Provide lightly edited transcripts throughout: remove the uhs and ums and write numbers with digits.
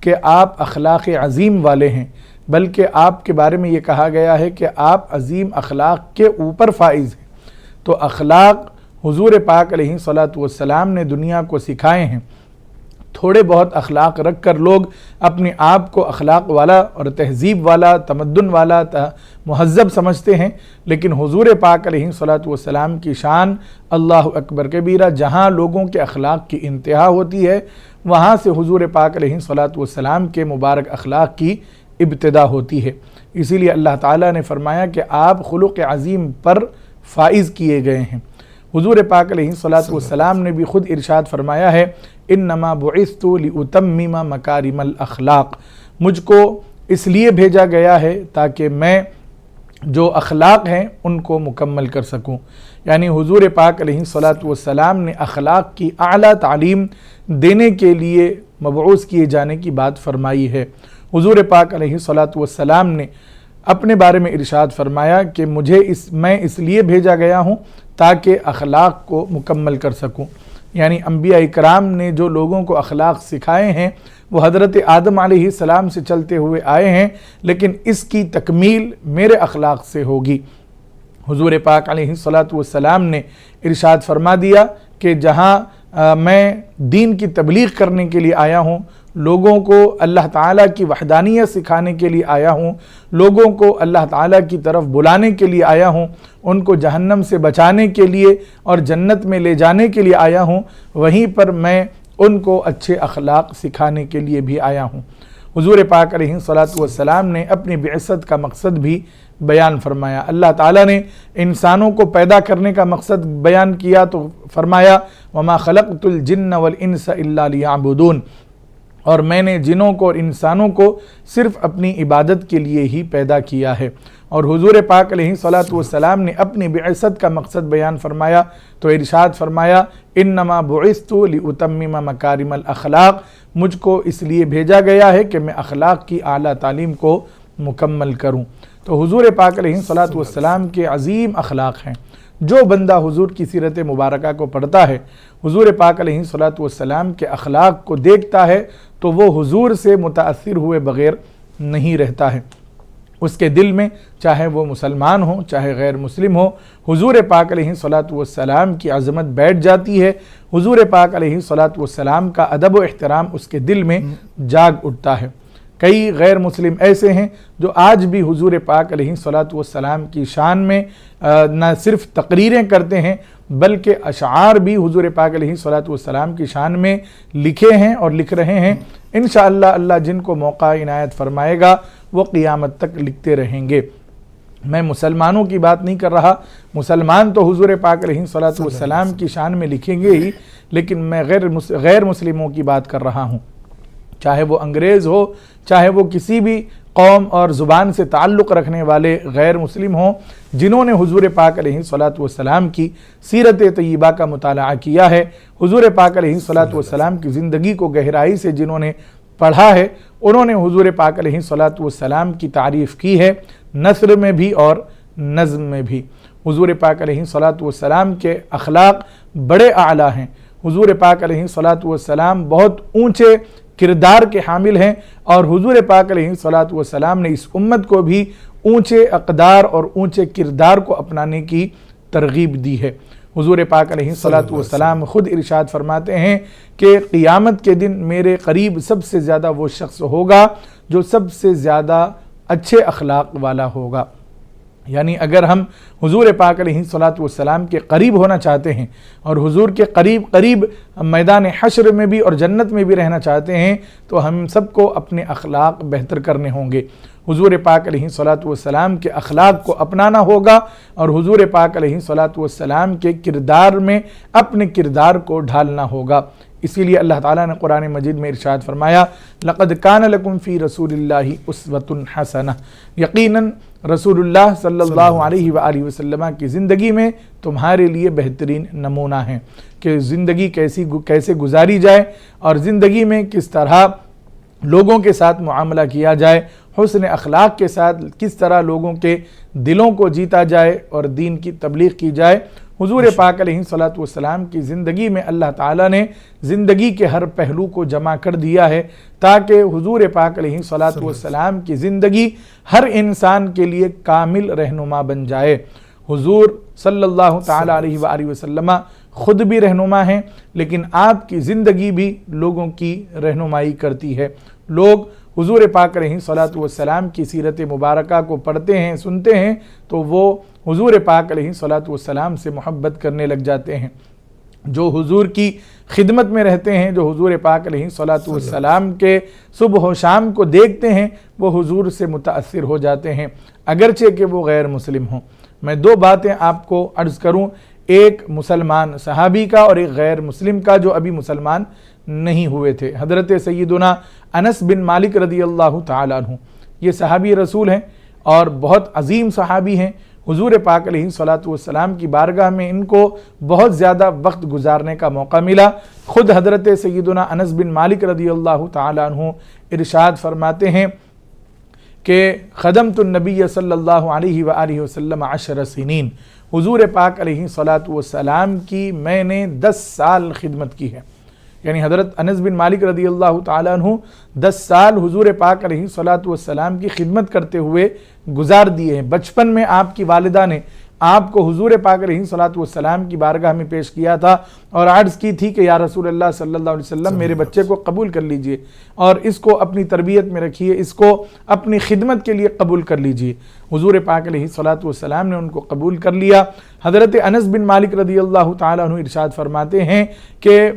کہ آپ اخلاق عظیم والے ہیں، بلکہ آپ کے بارے میں یہ کہا گیا ہے کہ آپ عظیم اخلاق کے اوپر فائز ہیں۔ تو اخلاق حضور پاک علیہ الصلاۃ والسلام نے دنیا کو سکھائے ہیں۔ تھوڑے بہت اخلاق رکھ کر لوگ اپنے آپ کو اخلاق والا اور تہذیب والا، تمدن والا، مہذب سمجھتے ہیں، لیکن حضور پاک علیہ الصلاۃ والسلام کی شان اللہ اکبر کبیرہ، جہاں لوگوں کے اخلاق کی انتہا ہوتی ہے وہاں سے حضور پاک علیہ الصلاۃ والسلام کے مبارک اخلاق کی ابتدا ہوتی ہے۔ اسی لیے اللہ تعالیٰ نے فرمایا کہ آپ خلق عظیم پر فائز کیے گئے ہیں۔ حضور پاک علیہ الصلاۃ والسلام نے بھی خود ارشاد فرمایا ہے، انما بعثت لاتمم مکارم الاخلاق، مجھ کو اس لیے بھیجا گیا ہے تاکہ میں جو اخلاق ہیں ان کو مکمل کر سکوں۔ یعنی حضور پاک علیہ الصلاۃ والسلام نے اخلاق کی اعلیٰ تعلیم دینے کے لیے مبعوث کیے جانے کی بات فرمائی ہے۔ حضور پاک علیہ الصلاۃ والسلام نے اپنے بارے میں ارشاد فرمایا کہ میں اس لیے بھیجا گیا ہوں تاکہ اخلاق کو مکمل کر سکوں۔ یعنی انبیاء کرام نے جو لوگوں کو اخلاق سکھائے ہیں وہ حضرت آدم علیہ السلام سے چلتے ہوئے آئے ہیں، لیکن اس کی تکمیل میرے اخلاق سے ہوگی۔ حضور پاک علیہ الصلاۃ والسلام نے ارشاد فرما دیا کہ جہاں میں دین کی تبلیغ کرنے کے لیے آیا ہوں، لوگوں کو اللہ تعالیٰ کی وحدانیت سکھانے کے لیے آیا ہوں، لوگوں کو اللہ تعالیٰ کی طرف بلانے کے لیے آیا ہوں، ان کو جہنم سے بچانے کے لیے اور جنت میں لے جانے کے لیے آیا ہوں، وہیں پر میں ان کو اچھے اخلاق سکھانے کے لیے بھی آیا ہوں۔ حضور پاک علیہ الصلاۃ والسلام نے اپنی بعثت کا مقصد بھی بیان فرمایا۔ اللہ تعالیٰ نے انسانوں کو پیدا کرنے کا مقصد بیان کیا تو فرمایا وما خلقت الجن والانس الا لیعبدون، اور میں نے جنوں کو اور انسانوں کو صرف اپنی عبادت کے لیے ہی پیدا کیا ہے۔ اور حضور پاک علیہ الصلاۃ والسلام نے اپنی بعثت کا مقصد بیان فرمایا تو ارشاد فرمایا انما بعثت لاتمم مکارم الاخلاق، مجھ کو اس لیے بھیجا گیا ہے کہ میں اخلاق کی اعلیٰ تعلیم کو مکمل کروں۔ تو حضور پاک علیہ الصلاۃ والسلام کے عظیم اخلاق ہیں۔ جو بندہ حضور کی سیرت مبارکہ کو پڑھتا ہے، حضور پاک علیہ الصلاۃ والسلام کے اخلاق کو دیکھتا ہے تو وہ حضور سے متاثر ہوئے بغیر نہیں رہتا ہے۔ اس کے دل میں چاہے وہ مسلمان ہو چاہے غیر مسلم ہو، حضور پاک علیہ الصلاۃ والسلام کی عظمت بیٹھ جاتی ہے، حضور پاک علیہ الصلاۃ والسلام کا ادب و احترام اس کے دل میں جاگ اٹھتا ہے۔ کئی غیر مسلم ایسے ہیں جو آج بھی حضور پاک علیہ الصلاۃ والسلام کی شان میں نہ صرف تقریریں کرتے ہیں بلکہ اشعار بھی حضور پاک علیہ الصلاۃ والسلام کی شان میں لکھے ہیں اور لکھ رہے ہیں۔ انشاءاللہ اللہ جن کو موقع عنایت فرمائے گا وہ قیامت تک لکھتے رہیں گے۔ میں مسلمانوں کی بات نہیں کر رہا، مسلمان تو حضور پاک علیہ الصلاۃ والسلام کی شان میں لکھیں گے ہی، لیکن میں غیر مسلموں کی بات کر رہا ہوں، چاہے وہ انگریز ہو چاہے وہ کسی بھی قوم اور زبان سے تعلق رکھنے والے غیر مسلم ہوں، جنہوں نے حضور پاک علیہ الصلاۃ والسلام کی سیرت طیبہ کا مطالعہ کیا ہے، حضور پاک علیہ الصلاۃ والسلام کی زندگی کو گہرائی سے جنہوں نے پڑھا ہے، انہوں نے حضور پاک علیہ الصلاۃ والسلام کی تعریف کی ہے، نثر میں بھی اور نظم میں بھی۔ حضور پاک علیہ الصلاۃ والسلام کے اخلاق بڑے اعلیٰ ہیں۔ حضور پاک علیہ الصلاۃ والسلام بہت اونچے کردار کے حامل ہیں، اور حضور پاک علیہ الصلاۃ والسلام نے اس امت کو بھی اونچے اقدار اور اونچے کردار کو اپنانے کی ترغیب دی ہے۔ حضور پاک علیہ الصلاۃ والسلام خود ارشاد فرماتے ہیں کہ قیامت کے دن میرے قریب سب سے زیادہ وہ شخص ہوگا جو سب سے زیادہ اچھے اخلاق والا ہوگا۔ یعنی اگر ہم حضور پاک علیہ الصلاۃ والسلام کے قریب ہونا چاہتے ہیں اور حضور کے قریب میدان حشر میں بھی اور جنت میں بھی رہنا چاہتے ہیں تو ہم سب کو اپنے اخلاق بہتر کرنے ہوں گے۔ حضور پاک علیہ الصلاۃ والسلام کے اخلاق کو اپنانا ہوگا اور حضور پاک علیہ الصلاۃ والسلام کے کردار میں اپنے کردار کو ڈھالنا ہوگا۔ اسی لیے اللہ تعالیٰ نے قرآن مجید میں ارشاد فرمایا لَقَدْ كَانَ لَكُمْ فِي رَسُولِ اللَّهِ أُسْوَةٌ حَسَنَةٌ، یقیناً رسول اللہ صلی اللہ علیہ وآلہ وسلم کی زندگی میں تمہارے لیے بہترین نمونہ ہیں کہ زندگی کیسے گزاری جائے اور زندگی میں کس طرح لوگوں کے ساتھ معاملہ کیا جائے، حسن اخلاق کے ساتھ کس طرح لوگوں کے دلوں کو جیتا جائے اور دین کی تبلیغ کی جائے۔ حضور پاک علیہ الصلوۃ والسلام کی زندگی میں اللہ تعالیٰ نے زندگی کے ہر پہلو کو جمع کر دیا ہے تاکہ حضور پاک علیہ الصلوۃ والسلام کی زندگی ہر انسان کے لیے کامل رہنما بن جائے۔ حضور صلی اللہ تعالیٰ علیہ وآلہ وسلم خود بھی رہنما ہیں، لیکن آپ کی زندگی بھی لوگوں کی رہنمائی کرتی ہے۔ لوگ حضور پاک علیہ الصلوۃ والسلام کی سیرت مبارکہ کو پڑھتے ہیں، سنتے ہیں تو وہ حضور پاک علیہ الصلوۃ والسلام سے محبت کرنے لگ جاتے ہیں۔ جو حضور کی خدمت میں رہتے ہیں، جو حضور پاک علیہ الصلوۃ والسلام کے صبح و شام کو دیکھتے ہیں، وہ حضور سے متاثر ہو جاتے ہیں اگرچہ کہ وہ غیر مسلم ہوں۔ میں دو باتیں آپ کو عرض کروں، ایک مسلمان صحابی کا اور ایک غیر مسلم کا جو ابھی مسلمان نہیں ہوئے تھے۔ حضرت سیدنا انس بن مالک رضی اللہ تعالیٰ عنہ یہ صحابی رسول ہیں اور بہت عظیم صحابی ہیں۔ حضور پاک علیہ الصلوۃ والسلام کی بارگاہ میں ان کو بہت زیادہ وقت گزارنے کا موقع ملا۔ خود حضرت سیدنا انس بن مالک رضی اللہ تعالیٰ عنہ ارشاد فرماتے ہیں کہ خدمت النبی صلی اللہ علیہ وآلہ وسلم 10 سنین، حضور پاک علیہ الصلوۃ والسلام کی میں نے 10 سال خدمت کی ہے۔ یعنی حضرت انس بن مالک رضی اللہ تعالیٰ عنہ 10 سال حضور پاک علیہ الصلوۃ والسلام کی خدمت کرتے ہوئے گزار دیے ہیں۔ بچپن میں آپ کی والدہ نے آپ کو حضور پاک علیہ الصلوۃ والسلام کی بارگاہ میں پیش کیا تھا اور عرض کی تھی کہ یا رسول اللہ صلی اللہ علیہ وسلم میرے بچے کو قبول کر لیجئے اور اس کو اپنی تربیت میں رکھیے، اس کو اپنی خدمت کے لیے قبول کر لیجئے۔ حضور پاک علیہ الصلوۃ والسلام نے ان کو قبول کر لیا۔ حضرت انس بن مالک رضی اللہ تعالیٰ عنہ ارشاد فرماتے ہیں کہ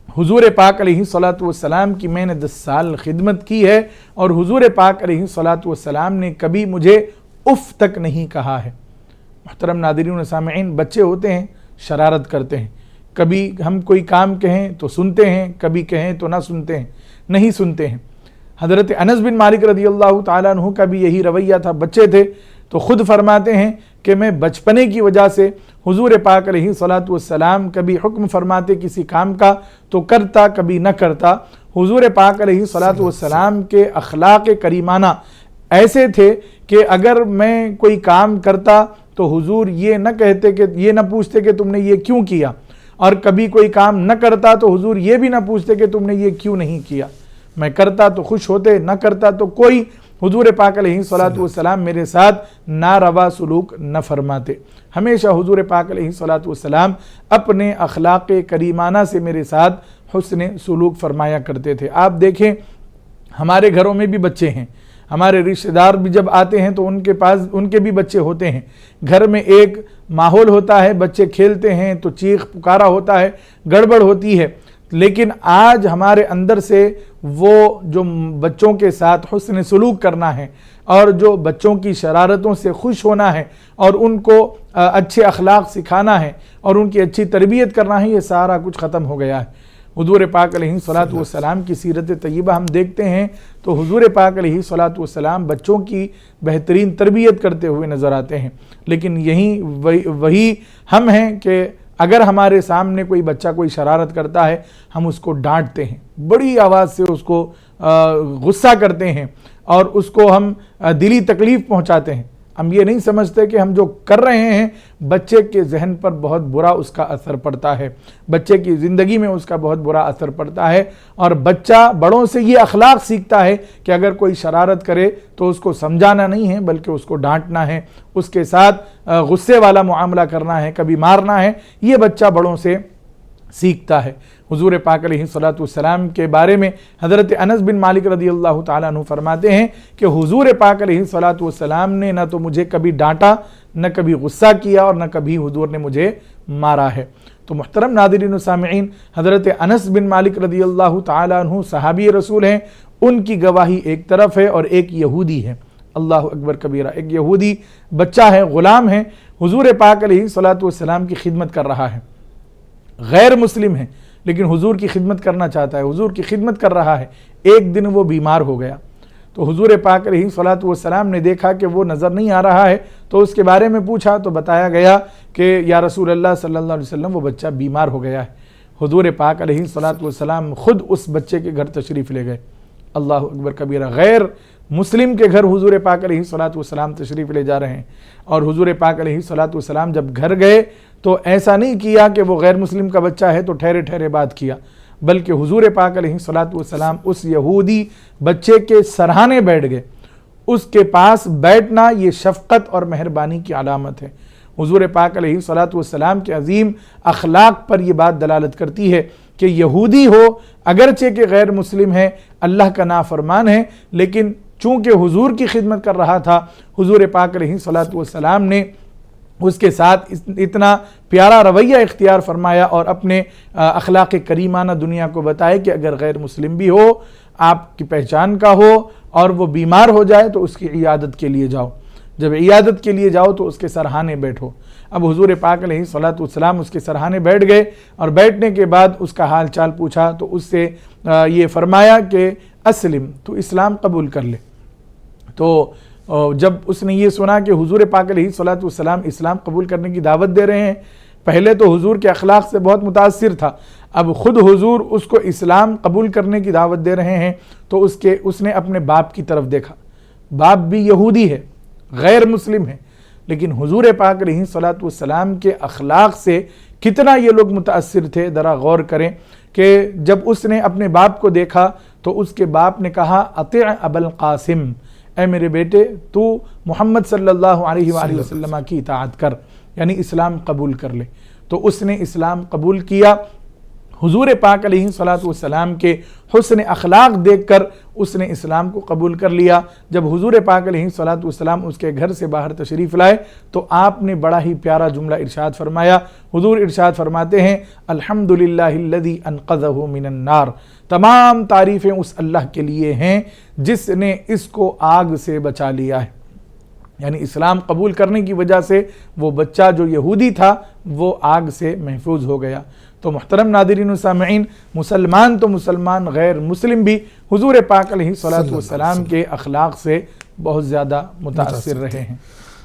حضور پاک علیہ الصلوۃ والسلام کی میں نے 10 سال خدمت کی ہے اور حضور پاک علیہ الصلوۃ والسلام نے کبھی مجھے اف تک نہیں کہا ہے۔ محترم ناظرین و سامعین، بچے ہوتے ہیں شرارت کرتے ہیں، کبھی ہم کوئی کام کہیں تو سنتے ہیں، کبھی کہیں تو نہ سنتے ہیں، نہیں سنتے ہیں۔ حضرت انس بن مالک رضی اللہ تعالیٰ عنہ کا بھی یہی رویہ تھا، بچے تھے تو خود فرماتے ہیں کہ میں بچپنے کی وجہ سے حضور پاک علیہ الصلوۃ والسلام کبھی حکم فرماتے کسی کام کا تو کرتا، کبھی نہ کرتا۔ حضور پاک علیہ الصلوۃ والسلام کے اخلاق کریمانہ ایسے تھے کہ اگر میں کوئی کام کرتا تو حضور یہ نہ کہتے کہ یہ نہ پوچھتے کہ تم نے یہ کیوں کیا، اور کبھی کوئی کام نہ کرتا تو حضور یہ بھی نہ پوچھتے کہ تم نے یہ کیوں نہیں کیا۔ میں کرتا تو خوش ہوتے، نہ کرتا تو کوئی حضور پاک علیہ الصلوۃ والسلام میرے ساتھ ناروا سلوک نہ فرماتے۔ ہمیشہ حضور پاک علیہ الصلوۃ والسلام اپنے اخلاق کریمانہ سے میرے ساتھ حسن سلوک فرمایا کرتے تھے۔ آپ دیکھیں ہمارے گھروں میں بھی بچے ہیں، ہمارے رشتہ دار بھی جب آتے ہیں تو ان کے پاس ان کے بھی بچے ہوتے ہیں، گھر میں ایک ماحول ہوتا ہے، بچے کھیلتے ہیں تو چیخ پکارا ہوتا ہے، گڑبڑ ہوتی ہے، لیکن آج ہمارے اندر سے وہ جو بچوں کے ساتھ حسن سلوک کرنا ہے اور جو بچوں کی شرارتوں سے خوش ہونا ہے اور ان کو اچھے اخلاق سکھانا ہے اور ان کی اچھی تربیت کرنا ہے، یہ سارا کچھ ختم ہو گیا ہے۔ حضور پاک علیہ الصلوۃ والسلام کی سیرت طیبہ ہم دیکھتے ہیں تو حضور پاک علیہ الصلوۃ والسلام بچوں کی بہترین تربیت کرتے ہوئے نظر آتے ہیں، لیکن وہی ہم ہیں کہ اگر ہمارے سامنے کوئی بچہ کوئی شرارت کرتا ہے ہم اس کو ڈانٹتے ہیں، بڑی آواز سے اس کو غصہ کرتے ہیں اور اس کو ہم دلی تکلیف پہنچاتے ہیں۔ ہم یہ نہیں سمجھتے کہ ہم جو کر رہے ہیں بچے کے ذہن پر بہت برا اس کا اثر پڑتا ہے، بچے کی زندگی میں اس کا بہت برا اثر پڑتا ہے، اور بچہ بڑوں سے یہ اخلاق سیکھتا ہے کہ اگر کوئی شرارت کرے تو اس کو سمجھانا نہیں ہے بلکہ اس کو ڈانٹنا ہے، اس کے ساتھ غصے والا معاملہ کرنا ہے، کبھی مارنا ہے، یہ بچہ بڑوں سے سیکھتا ہے۔ حضور پاک علیہ الصلوۃ والسلام کے بارے میں حضرت انس بن مالک رضی اللہ تعالیٰ عنہ فرماتے ہیں کہ حضور پاک علیہ الصلوۃ والسلام نے نہ تو مجھے کبھی ڈانٹا، نہ کبھی غصہ کیا اور نہ کبھی حضور نے مجھے مارا ہے۔ تو محترم ناظرین و سامعین، حضرت انس بن مالک رضی اللہ تعالیٰ عنہ صحابی رسول ہیں، ان کی گواہی ایک طرف ہے اور ایک یہودی ہے، اللہ اکبر کبیرہ، ایک یہودی بچہ ہے، غلام ہے، حضور پاک علیہ الصلوۃ والسلام کی خدمت کر رہا ہے، غیر مسلم ہے لیکن حضور کی خدمت کرنا چاہتا ہے، حضور کی خدمت کر رہا ہے۔ ایک دن وہ بیمار ہو گیا تو حضور پاک علیہ الصلوۃ والسلام نے دیکھا کہ وہ نظر نہیں آ رہا ہے تو اس کے بارے میں پوچھا تو بتایا گیا کہ یا رسول اللہ صلی اللہ علیہ وسلم وہ بچہ بیمار ہو گیا ہے۔ حضور پاک علیہ الصلوۃ والسلام خود اس بچے کے گھر تشریف لے گئے، اللہ اکبر کبیرہ، غیر مسلم کے گھر حضور پاک علیہ الصلوۃ والسلام تشریف لے جا رہے ہیں، اور حضور پاک علیہ الصلوۃ والسلام جب گھر گئے تو ایسا نہیں کیا کہ وہ غیر مسلم کا بچہ ہے تو ٹھہرے ٹھہرے بات کیا، بلکہ حضور پاک علیہ الصلوۃ والسلام اس یہودی بچے کے سرہانے بیٹھ گئے۔ اس کے پاس بیٹھنا یہ شفقت اور مہربانی کی علامت ہے۔ حضور پاک علیہ الصلوۃ والسلام کے عظیم اخلاق پر یہ بات دلالت کرتی ہے کہ یہودی ہو اگرچہ کہ غیر مسلم ہے، اللہ کا نافرمان ہے، لیکن چونکہ حضور کی خدمت کر رہا تھا، حضور پاک علیہ الصلوۃ والسلام نے اس کے ساتھ اتنا پیارا رویہ اختیار فرمایا اور اپنے اخلاق کریمانہ دنیا کو بتائے کہ اگر غیر مسلم بھی ہو، آپ کی پہچان کا ہو اور وہ بیمار ہو جائے تو اس کی عیادت کے لیے جاؤ، جب عیادت کے لیے جاؤ تو اس کے سرہانے بیٹھو۔ اب حضور پاک علیہ الصلوۃ والسلام اس کے سرہانے بیٹھ گئے، اور بیٹھنے کے بعد اس کا حال چال پوچھا تو اس سے یہ فرمایا کہ اسلم، تو اسلام قبول کر لے۔ تو جب اس نے یہ سنا کہ حضور پاک علیہ الصلوۃ والسلام اسلام قبول کرنے کی دعوت دے رہے ہیں، پہلے تو حضور کے اخلاق سے بہت متاثر تھا، اب خود حضور اس کو اسلام قبول کرنے کی دعوت دے رہے ہیں، تو اس نے اپنے باپ کی طرف دیکھا۔ باپ بھی یہودی ہے، غیر مسلم ہے، لیکن حضور پاک علیہ الصلوۃ والسلام کے اخلاق سے کتنا یہ لوگ متاثر تھے، ذرا غور کریں کہ جب اس نے اپنے باپ کو دیکھا تو اس کے باپ نے کہا اطیع ابا القاسم، اے میرے بیٹے تو محمد صلی اللہ علیہ وآلہ وسلم کی اطاعت کر، یعنی اسلام قبول کر لے۔ تو اس نے اسلام قبول کیا۔ حضور پاک علیہ الصلوۃ والسلام کے حسن اخلاق دیکھ کر اس نے اسلام کو قبول کر لیا۔ جب حضور پاک علیہ الصلوۃ والسلام اس کے گھر سے باہر تشریف لائے تو آپ نے بڑا ہی پیارا جملہ ارشاد فرمایا۔ حضور ارشاد فرماتے ہیں الحمدللہ الذی انقذہ من النار، تمام تعریفیں اس اللہ کے لیے ہیں جس نے اس کو آگ سے بچا لیا ہے، یعنی اسلام قبول کرنے کی وجہ سے وہ بچہ جو یہودی تھا وہ آگ سے محفوظ ہو گیا۔ تو محترم ناظرین و سامعین، مسلمان تو مسلمان، غیر مسلم بھی حضور پاک علیہ الصلوۃ والسلام کے اخلاق سے بہت زیادہ متاثر رہے ہیں۔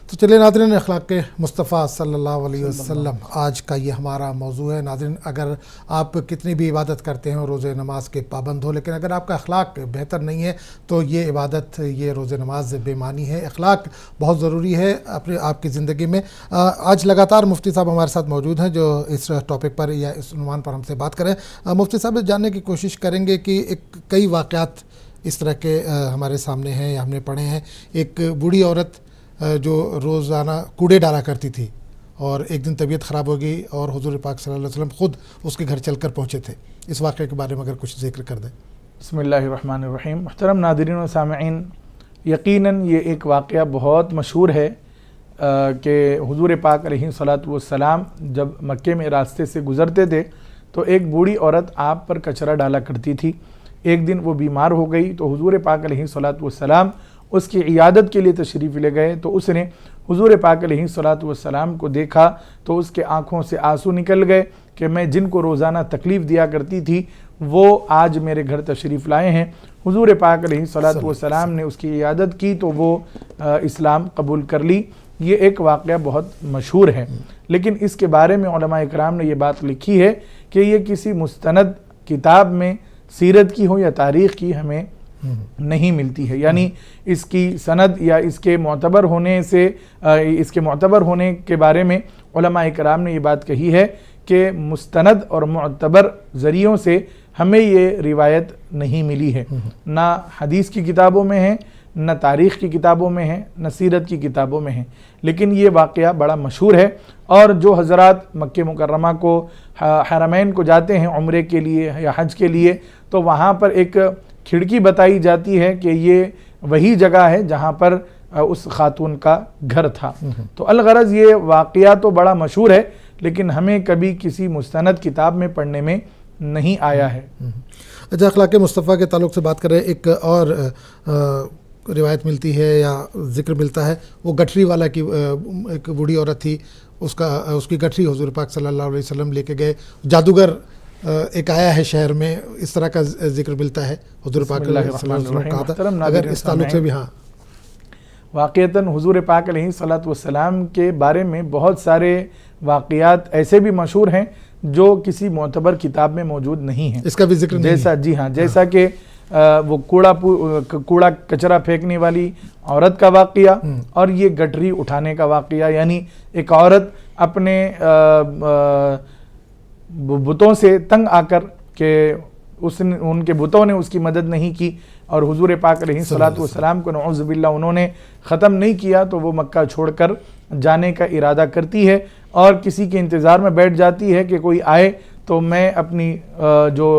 تو چلیے ناظرین، اخلاق مصطفیٰ صلی اللہ علیہ وسلم آج کا یہ ہمارا موضوع ہے۔ ناظرین، اگر آپ کتنی بھی عبادت کرتے ہیں، روزہ نماز کے پابند ہو، لیکن اگر آپ کا اخلاق بہتر نہیں ہے تو یہ عبادت، یہ روزہ نماز بے معنی ہے۔ اخلاق بہت ضروری ہے آپ کی زندگی میں۔ آج لگاتار مفتی صاحب ہمارے ساتھ موجود ہیں جو اس ٹاپک پر یا اس عنوان پر ہم سے بات کریں۔ مفتی صاحب جاننے کی کوشش کریں گے کہ کئی واقعات اس طرح کے ہمارے سامنے ہیں یا ہم نے پڑھے ہیں۔ ایک بوڑھی عورت جو روزانہ کوڑے ڈالا کرتی تھی اور ایک دن طبیعت خراب ہو گئی اور حضور پاک صلی اللہ علیہ وسلم خود اس کے گھر چل کر پہنچے تھے۔ اس واقعے کے بارے میں اگر کچھ ذکر کر دیں۔ بسم اللہ الرحمن الرحیم۔ محترم ناظرین و سامعین، یقیناً یہ ایک واقعہ بہت مشہور ہے کہ حضور پاک علیہ الصلوۃ والسلام جب مکے میں راستے سے گزرتے تھے تو ایک بوڑھی عورت آپ پر کچرا ڈالا کرتی تھی۔ ایک دن وہ بیمار ہو گئی تو حضور پاک علیہ الصلوۃ والسلام اس کی عیادت کے لیے تشریف لے گئے، تو اس نے حضور پاک علیہ الصلوۃ والسلام کو دیکھا تو اس کے آنکھوں سے آنسو نکل گئے کہ میں جن کو روزانہ تکلیف دیا کرتی تھی وہ آج میرے گھر تشریف لائے ہیں۔ حضور پاک علیہ الصلوۃ والسلام نے اس کی عیادت کی تو وہ اسلام قبول کر لی۔ یہ ایک واقعہ بہت مشہور ہے، لیکن اس کے بارے میں علماء اکرام نے یہ بات لکھی ہے کہ یہ کسی مستند کتاب میں سیرت کی ہو یا تاریخ کی ہمیں نہیں ملتی ہے، یعنی اس کی سند یا اس کے معتبر ہونے کے بارے میں علماء کرام نے یہ بات کہی ہے کہ مستند اور معتبر ذریعوں سے ہمیں یہ روایت نہیں ملی ہے، نہ حدیث کی کتابوں میں ہے، نہ تاریخ کی کتابوں میں ہے، نہ سیرت کی کتابوں میں ہے، لیکن یہ واقعہ بڑا مشہور ہے۔ اور جو حضرات مکہ مکرمہ کو، حرمین کو جاتے ہیں عمرے کے لیے یا حج کے لیے، تو وہاں پر ایک کھڑکی بتائی جاتی ہے کہ یہ وہی جگہ ہے جہاں پر اس خاتون کا گھر تھا۔ تو الغرض یہ واقعہ تو بڑا مشہور ہے لیکن ہمیں کبھی کسی مستند کتاب میں پڑھنے میں نہیں آیا ہے۔ اچھا، اخلاق مصطفیٰ کے تعلق سے بات کریں، ایک اور روایت ملتی ہے یا ذکر ملتا ہے، وہ گٹھری والا کی ایک بوڑھی عورت تھی، اس کی گٹھری حضور پاک صلی اللہ علیہ وسلم لے کے گئے، جادوگر ایک آیا ہے شہر میں، اس طرح کا ذکر ملتا ہے۔ حضور پاک صلی اللہ علیہ وسلم کہا تھا، اگر اس تعلق سے بھی ہاں واقعتاً حضور پاک علیہ الصلوۃ والسلام کے بارے میں بہت سارے واقعات ایسے بھی مشہور ہیں جو کسی معتبر کتاب میں موجود نہیں ہیں، اس کا بھی ذکر جیسا جی ہاں جیسا کہ وہ کوڑا کچرا پھینکنے والی عورت کا واقعہ اور یہ گٹری اٹھانے کا واقعہ، یعنی ایک عورت اپنے بتوں سے تنگ آ کر کہ ان کے بتوں نے اس کی مدد نہیں کی اور حضور پاک علیہ الصلوۃ والسلام کو نعوذ باللہ انہوں نے ختم نہیں کیا، تو وہ مکہ چھوڑ کر جانے کا ارادہ کرتی ہے اور کسی کے انتظار میں بیٹھ جاتی ہے کہ کوئی آئے تو میں اپنی جو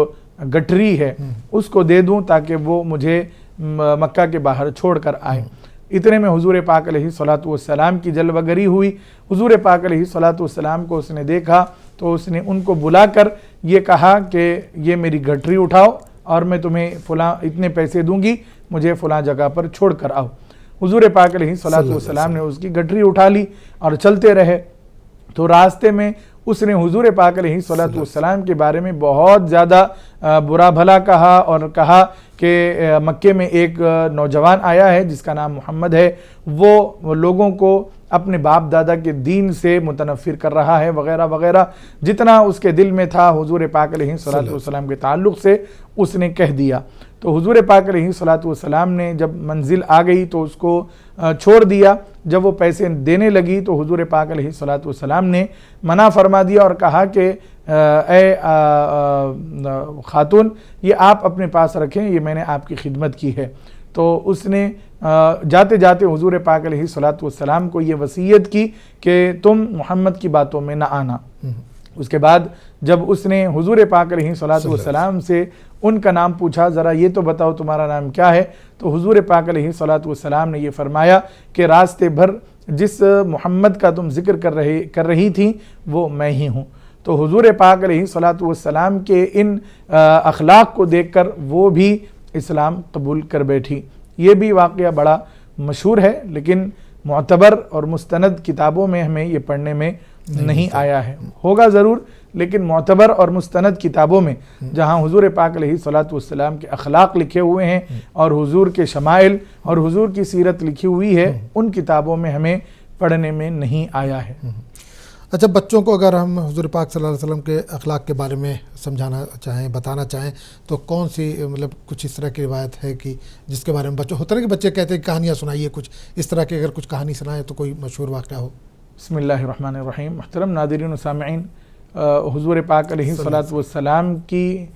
گٹری ہے اس کو دے دوں تاکہ وہ مجھے مکہ کے باہر چھوڑ کر آئے۔ اتنے میں حضور پاک علیہ الصلوۃ والسلام کی جلوہ گری ہوئی۔ حضور پاک علیہ الصلوۃ والسلام کو اس نے دیکھا تو اس نے ان کو بلا کر یہ کہا کہ یہ میری گٹری اٹھاؤ اور میں تمہیں فلاں اتنے پیسے دوں گی، مجھے فلاں جگہ پر چھوڑ کر آؤ۔ حضور پاک علیہ الصلوۃ والسلام نے اس کی گٹری اٹھا لی اور چلتے رہے، تو راستے میں اس نے حضور پاک علیہ الصلوۃ والسلام کے بارے میں بہت زیادہ برا بھلا کہا اور کہا کہ مکے میں ایک نوجوان آیا ہے جس کا نام محمد ہے، وہ لوگوں کو اپنے باپ دادا کے دین سے متنفر کر رہا ہے وغیرہ وغیرہ، جتنا اس کے دل میں تھا حضور پاک علیہ الصلوۃ والسلام کے تعلق سے اس نے کہہ دیا۔ تو حضور پاک علیہ الصلوۃ والسلام نے جب منزل آ گئی تو اس کو چھوڑ دیا۔ جب وہ پیسے دینے لگی تو حضور پاک علیہ الصلوۃ والسلام نے منع فرما دیا اور کہا کہ اے خاتون، یہ آپ اپنے پاس رکھیں، یہ میں نے آپ کی خدمت کی ہے۔ تو اس نے جاتے جاتے حضور پاک علیہ الصلوۃ والسلام کو یہ وصیت کی کہ تم محمد کی باتوں میں نہ آنا۔ اس کے بعد جب اس نے حضور پاک علیہ الصلوۃ والسلام سے ان کا نام پوچھا، ذرا یہ تو بتاؤ تمہارا نام کیا ہے، تو حضور پاک علیہ الصلوۃ والسلام نے یہ فرمایا کہ راستے بھر جس محمد کا تم ذکر کر رہی تھی وہ میں ہی ہوں۔ تو حضور پاک علیہ الصلوۃ والسلام کے ان اخلاق کو دیکھ کر وہ بھی اسلام قبول کر بیٹھی۔ یہ بھی واقعہ بڑا مشہور ہے، لیکن معتبر اور مستند کتابوں میں ہمیں یہ پڑھنے میں نہیں آیا ہے، ہوگا ضرور، لیکن معتبر اور مستند کتابوں میں جہاں حضور پاک علیہ الصلوۃ والسلام کے اخلاق لکھے ہوئے ہیں اور حضور کے شمائل اور حضور کی سیرت لکھی ہوئی ہے، ان کتابوں میں ہمیں پڑھنے میں نہیں آیا ہے۔ اچھا، بچوں کو اگر ہم حضور پاک صلی اللہ علیہ وسلم کے اخلاق کے بارے میں سمجھانا چاہیں، بتانا چاہیں، تو کون سی مطلب کچھ اس طرح کی روایت ہے کہ جس کے بارے میں بچوں ہوتا ہے کہ بچے کہتے ہیں کہانیاں سنائیے، کچھ اس طرح کی اگر کچھ کہانی سنائیں تو کوئی مشہور واقعہ ہو؟ بسم اللہ الرحمن الرحیم۔ محترم ناظرین و سامعین، حضور پاک علیہ الصلوۃ والسلام کی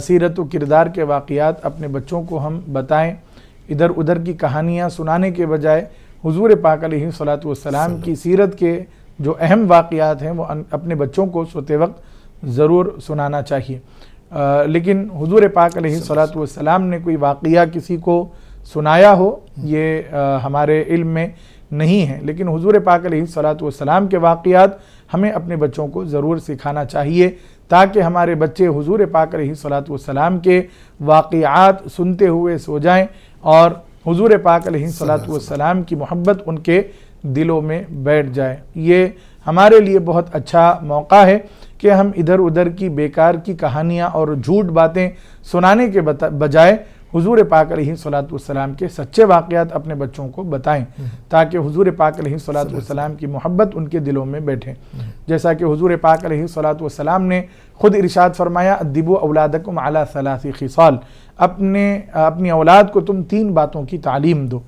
سیرت و کردار کے واقعات اپنے بچوں کو ہم بتائیں، ادھر ادھر کی کہانیاں سنانے کے بجائے حضور پاک علیہ الصلوۃ والسلام کی سیرت کے جو اہم واقعات ہیں وہ اپنے بچوں کو سوتے وقت ضرور سنانا چاہیے۔ لیکن حضور پاک علیہ الصلوۃ والسلام نے کوئی واقعہ کسی کو سنایا ہو یہ ہمارے علم میں نہیں ہے، لیکن حضور پاک علیہ الصلوۃ والسلام کے واقعات ہمیں اپنے بچوں کو ضرور سکھانا چاہیے تاکہ ہمارے بچے حضور پاک علیہ الصلوۃ والسلام کے واقعات سنتے ہوئے سو جائیں اور حضور پاک علیہ الصلوۃ والسلام کی محبت ان کے دلوں میں بیٹھ جائے۔ یہ ہمارے لیے بہت اچھا موقع ہے کہ ہم ادھر ادھر کی بیکار کی کہانیاں اور جھوٹ باتیں سنانے کے بجائے حضور پاک علیہ الصلوۃ والسلام کے سچے واقعات اپنے بچوں کو بتائیں تاکہ حضور پاک علیہ الصلوۃ والسلام کی محبت ان کے دلوں میں بیٹھے۔ جیسا کہ حضور پاک علیہ الصلوۃ والسلام نے خود ارشاد فرمایا، ادبوا اولادکم علی ثلاث خصال، اپنی اولاد کو تم 3 باتوں کی تعلیم دو،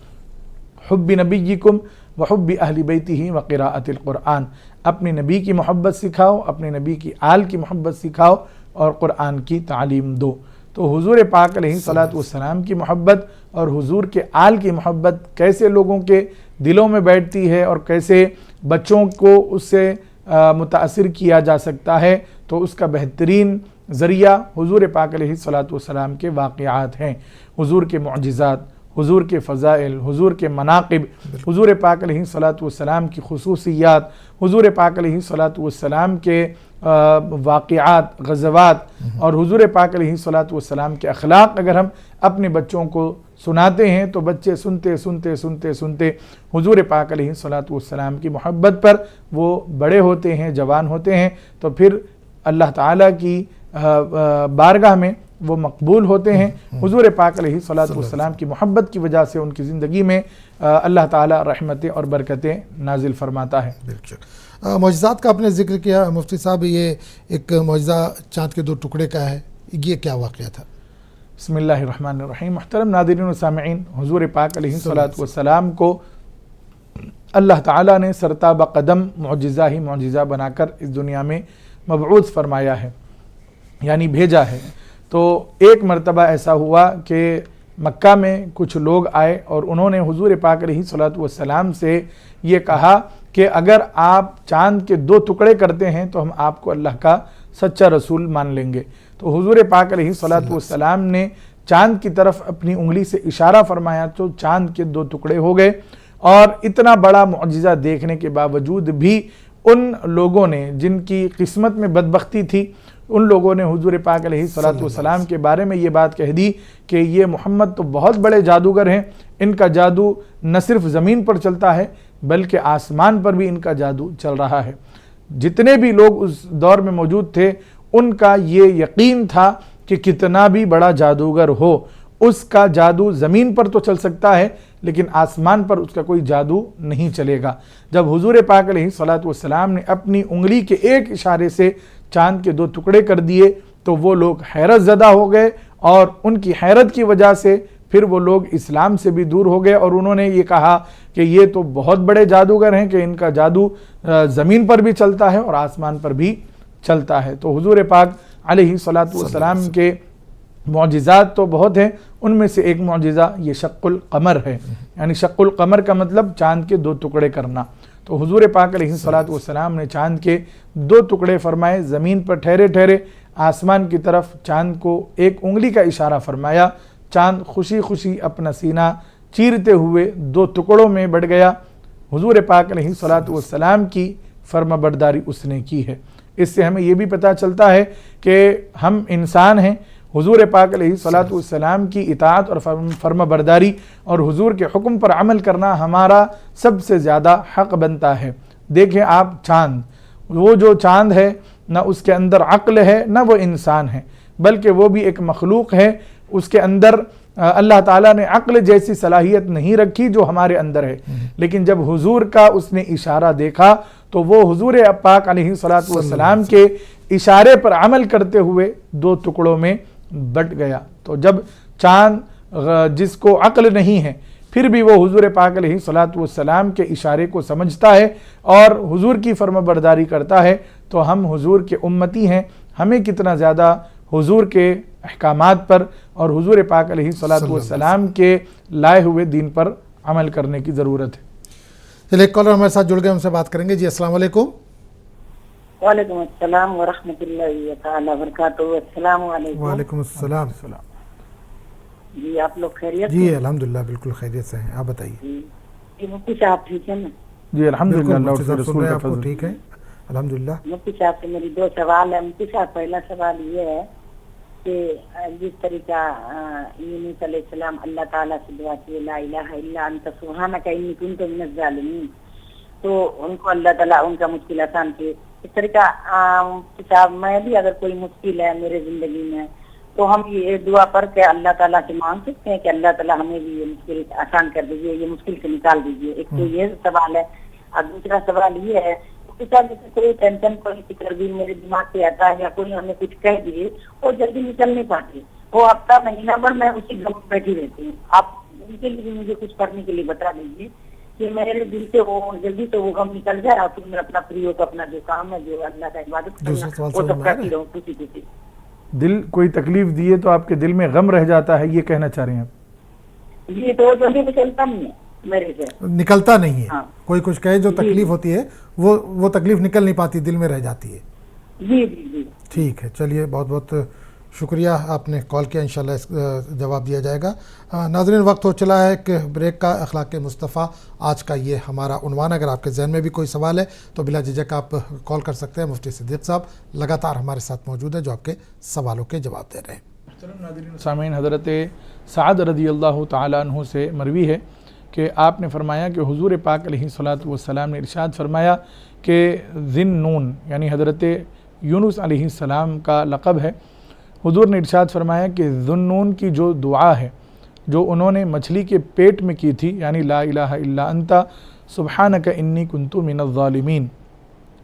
حب نبیکم وحب اہل بیتہ وقراءۃ القرآن، اپنے نبی کی محبت سکھاؤ، اپنے نبی کی آل کی محبت سکھاؤ اور قرآن کی تعلیم دو۔ تو حضور پاک علیہ الصلوۃ والسلام کی محبت اور حضور کے آل کی محبت کیسے لوگوں کے دلوں میں بیٹھتی ہے اور کیسے بچوں کو اس سے متاثر کیا جا سکتا ہے، تو اس کا بہترین ذریعہ حضور پاک علیہ الصلوۃ والسلام کے واقعات ہیں، حضور کے معجزات، حضور کے فضائل، حضور کے مناقب، حضور پاک علیہ الصلوۃ والسلام کی خصوصیات، حضور پاک علیہ الصلوۃ والسلام کے واقعات، غزوات اور حضور پاک علیہ الصلوۃ والسلام کے اخلاق اگر ہم اپنے بچوں کو سناتے ہیں تو بچے سنتے سنتے سنتے سنتے حضور پاک علیہ الصلوۃ والسلام کی محبت پر وہ بڑے ہوتے ہیں، جوان ہوتے ہیں، تو پھر اللہ تعالیٰ کی بارگاہ میں وہ مقبول ہوتے ہیں۔ حضور پاک علیہ الصلوۃ والسلام کی محبت کی وجہ سے ان کی زندگی میں اللہ تعالیٰ رحمتیں اور برکتیں نازل فرماتا ہے۔ معجزات کا آپ نے ذکر کیا مفتی صاحب، یہ ایک معجزہ چاند کے 2 ٹکڑے کا ہے، یہ کیا واقعہ تھا؟ بسم اللہ الرحمن الرحیم۔ محترم ناظرین و سامعین، حضور پاک علیہ الصلوۃ والسلام کو اللہ تعالیٰ نے سرتابہ قدم معجزہ ہی معجزہ بنا کر اس دنیا میں مبعوث فرمایا ہے، یعنی بھیجا ہے۔ تو ایک مرتبہ ایسا ہوا کہ مکہ میں کچھ لوگ آئے اور انہوں نے حضور پاک علیہ الصلوۃ والسلام سے یہ کہا کہ اگر آپ چاند کے 2 ٹکڑے کرتے ہیں تو ہم آپ کو اللہ کا سچا رسول مان لیں گے۔ تو حضور پاک علیہ الصلوۃ والسلام نے چاند کی طرف اپنی انگلی سے اشارہ فرمایا تو چاند کے 2 ٹکڑے ہو گئے، اور اتنا بڑا معجزہ دیکھنے کے باوجود بھی ان لوگوں نے جن کی قسمت میں بدبختی تھی، ان لوگوں نے حضور پاک علیہ الصلوۃ والسلام کے بارے میں یہ بات کہہ دی کہ یہ محمد تو بہت بڑے جادوگر ہیں، ان کا جادو نہ صرف زمین پر چلتا ہے بلکہ آسمان پر بھی ان کا جادو چل رہا ہے۔ جتنے بھی لوگ اس دور میں موجود تھے ان کا یہ یقین تھا کہ کتنا بھی بڑا جادوگر ہو، اس کا جادو زمین پر تو چل سکتا ہے لیکن آسمان پر اس کا کوئی جادو نہیں چلے گا۔ جب حضور پاک علیہ الصلوۃ والسلام نے اپنی انگلی کے ایک اشارے سے چاند کے 2 ٹکڑے کر دیے تو وہ لوگ حیرت زدہ ہو گئے، اور ان کی حیرت کی وجہ سے پھر وہ لوگ اسلام سے بھی دور ہو گئے، اور انہوں نے یہ کہا کہ یہ تو بہت بڑے جادوگر ہیں کہ ان کا جادو زمین پر بھی چلتا ہے اور آسمان پر بھی چلتا ہے۔ تو حضور پاک علیہ الصلوۃ والسلام کے معجزات تو بہت ہیں، ان میں سے ایک معجزہ یہ شق القمر ہے، یعنی شق القمر کا مطلب چاند کے 2 ٹکڑے کرنا۔ تو حضور پاک علیہ الصلوۃ والسلام نے چاند کے 2 ٹکڑے فرمائے، زمین پر ٹھہرے ٹھہرے آسمان کی طرف چاند کو ایک انگلی کا اشارہ فرمایا، چاند خوشی خوشی اپنا سینہ چیرتے ہوئے 2 ٹکڑوں میں بٹ گیا۔ حضور پاک علیہ الصلوۃ والسلام کی فرما برداری اس نے کی ہے۔ اس سے ہمیں یہ بھی پتہ چلتا ہے کہ ہم انسان ہیں، حضور پاک علیہ الصلوۃ والسلام کی اطاعت اور فرما برداری اور حضور کے حکم پر عمل کرنا ہمارا سب سے زیادہ حق بنتا ہے۔ دیکھیں آپ چاند، وہ جو چاند ہے نہ اس کے اندر عقل ہے نہ وہ انسان ہے، بلکہ وہ بھی ایک مخلوق ہے، اس کے اندر اللہ تعالیٰ نے عقل جیسی صلاحیت نہیں رکھی جو ہمارے اندر ہے، لیکن جب حضور کا اس نے اشارہ دیکھا تو وہ حضور پاک علیہ الصلوۃ والسلام کے اشارے پر عمل کرتے ہوئے 2 ٹکڑوں میں بٹ گیا۔ تو جب چاند جس کو عقل نہیں ہے پھر بھی وہ حضور پاک علیہ الصلوۃ والسلام کے اشارے کو سمجھتا ہے اور حضور کی فرما برداری کرتا ہے، تو ہم حضور کے امتی ہیں، ہمیں کتنا زیادہ حضور کے احکامات پر اور حضور پاک علیہ الصلوۃ والسلام کے لائے ہوئے دین پر عمل کرنے کی ضرورت ہے۔ چلیے ایک کالر ہمارے ساتھ جڑ گئے، ہم سے بات کریں گے۔ جی السلام علیکم۔ وعلیکم السلام ورحمۃ اللہ تعالی وبرکاتہ۔ السلام علیکم۔ وعلیکم السلام۔ جی آپ لوگ خیریت؟ جی الحمدللہ بالکل خیریت سے ہیں، آپ بتائیے۔ جی مفتی صاحب ٹھیک ہے نا؟ جی الحمدللہ، اللہ مفتی اور صاحب سن رسول رہے ہیں کا آپ کو؟ فضل۔ ٹھیک ہے الحمدللہ۔ مفتی صاحب سے میری 2 سوال ہے۔ مفتی صاحب پہلا سوال یہ ہے کہ جس طریقہ یونس علیہ السلام اللہ تعالیٰ سے دعا کی لا الہ الا انت سبحانک انی کنت من الظالمین، تو ان کو اللہ تعالیٰ ان کا مشکل آسان کیے، اس طریقہ صاحب میں بھی اگر کوئی مشکل ہے میرے زندگی میں تو ہم یہ دعا پڑھ کے اللہ تعالیٰ سے مانگ سکتے ہیں کہ اللہ تعالیٰ ہمیں بھی یہ مشکل آسان کر دیجیے، یہ مشکل سے نکال دیجیے؟ ایک تو یہ سوال ہے۔ اور دوسرا سوال یہ ہے کہ جیسے کوئی ٹینشن کوئی فکر بھی میرے دماغ سے آتا ہے یا کوئی ہمیں کچھ کہہ دیے وہ جلدی نکل نہیں پاتی، وہ ہفتہ مہینہ بھر میں اسی غم میں بیٹھی رہتی ہوں۔ آپ ان کے لیے مجھے کچھ کرنے کے لیے بتا دیجیے کہ میرے دل سے وہ جلدی تو وہ غم نکل جائے اور پھر میں اپنا پریوں کا اپنا جو کام ہے جو اللہ کا عبادت کرنا وہ سب کرتی رہوں خوشی خوشی۔ دل کوئی تکلیف دیے تو آپ کے دل میں غم رہ جاتا ہے، یہ کہنا چاہ رہے ہیں آپ؟ جی تو جلدی نکلتا نہیں ہے میرے سے، نکلتا نہیں ہے۔ ہاں۔ کوئی کچھ کہے جو تکلیف ہوتی ہے وہ تکلیف نکل نہیں پاتی، دل میں رہ جاتی ہے۔ جی جی جی ٹھیک ہے، چلیے بہت بہت شکریہ، آپ نے کال کیا، انشاءاللہ اس جواب دیا جائے گا۔ ناظرین وقت ہو چلا ہے کہ بریک کا، اخلاق مصطفیٰ آج کا یہ ہمارا عنوان۔ اگر آپ کے ذہن میں بھی کوئی سوال ہے تو بلا جھجک آپ کال کر سکتے ہیں۔ مفتی صدیق صاحب لگاتار ہمارے ساتھ موجود ہیں جو آپ کے سوالوں کے جواب دے رہے ہیں۔ محترم ناظرین سامعین، حضرت سعد رضی اللہ تعالیٰ عنہ سے مروی ہے کہ آپ نے فرمایا کہ حضور پاک علیہ الصلوۃ والسلام نے ارشاد فرمایا کہ ذی النون یعنی حضرت یونس علیہ السلام کا لقب ہے، حضور نے ارشاد فرمایا کہ ذی النون کی جو دعا ہے جو انہوں نے مچھلی کے پیٹ میں کی تھی، یعنی لا الہ الا انت سبحانک انی کنت من الظالمین،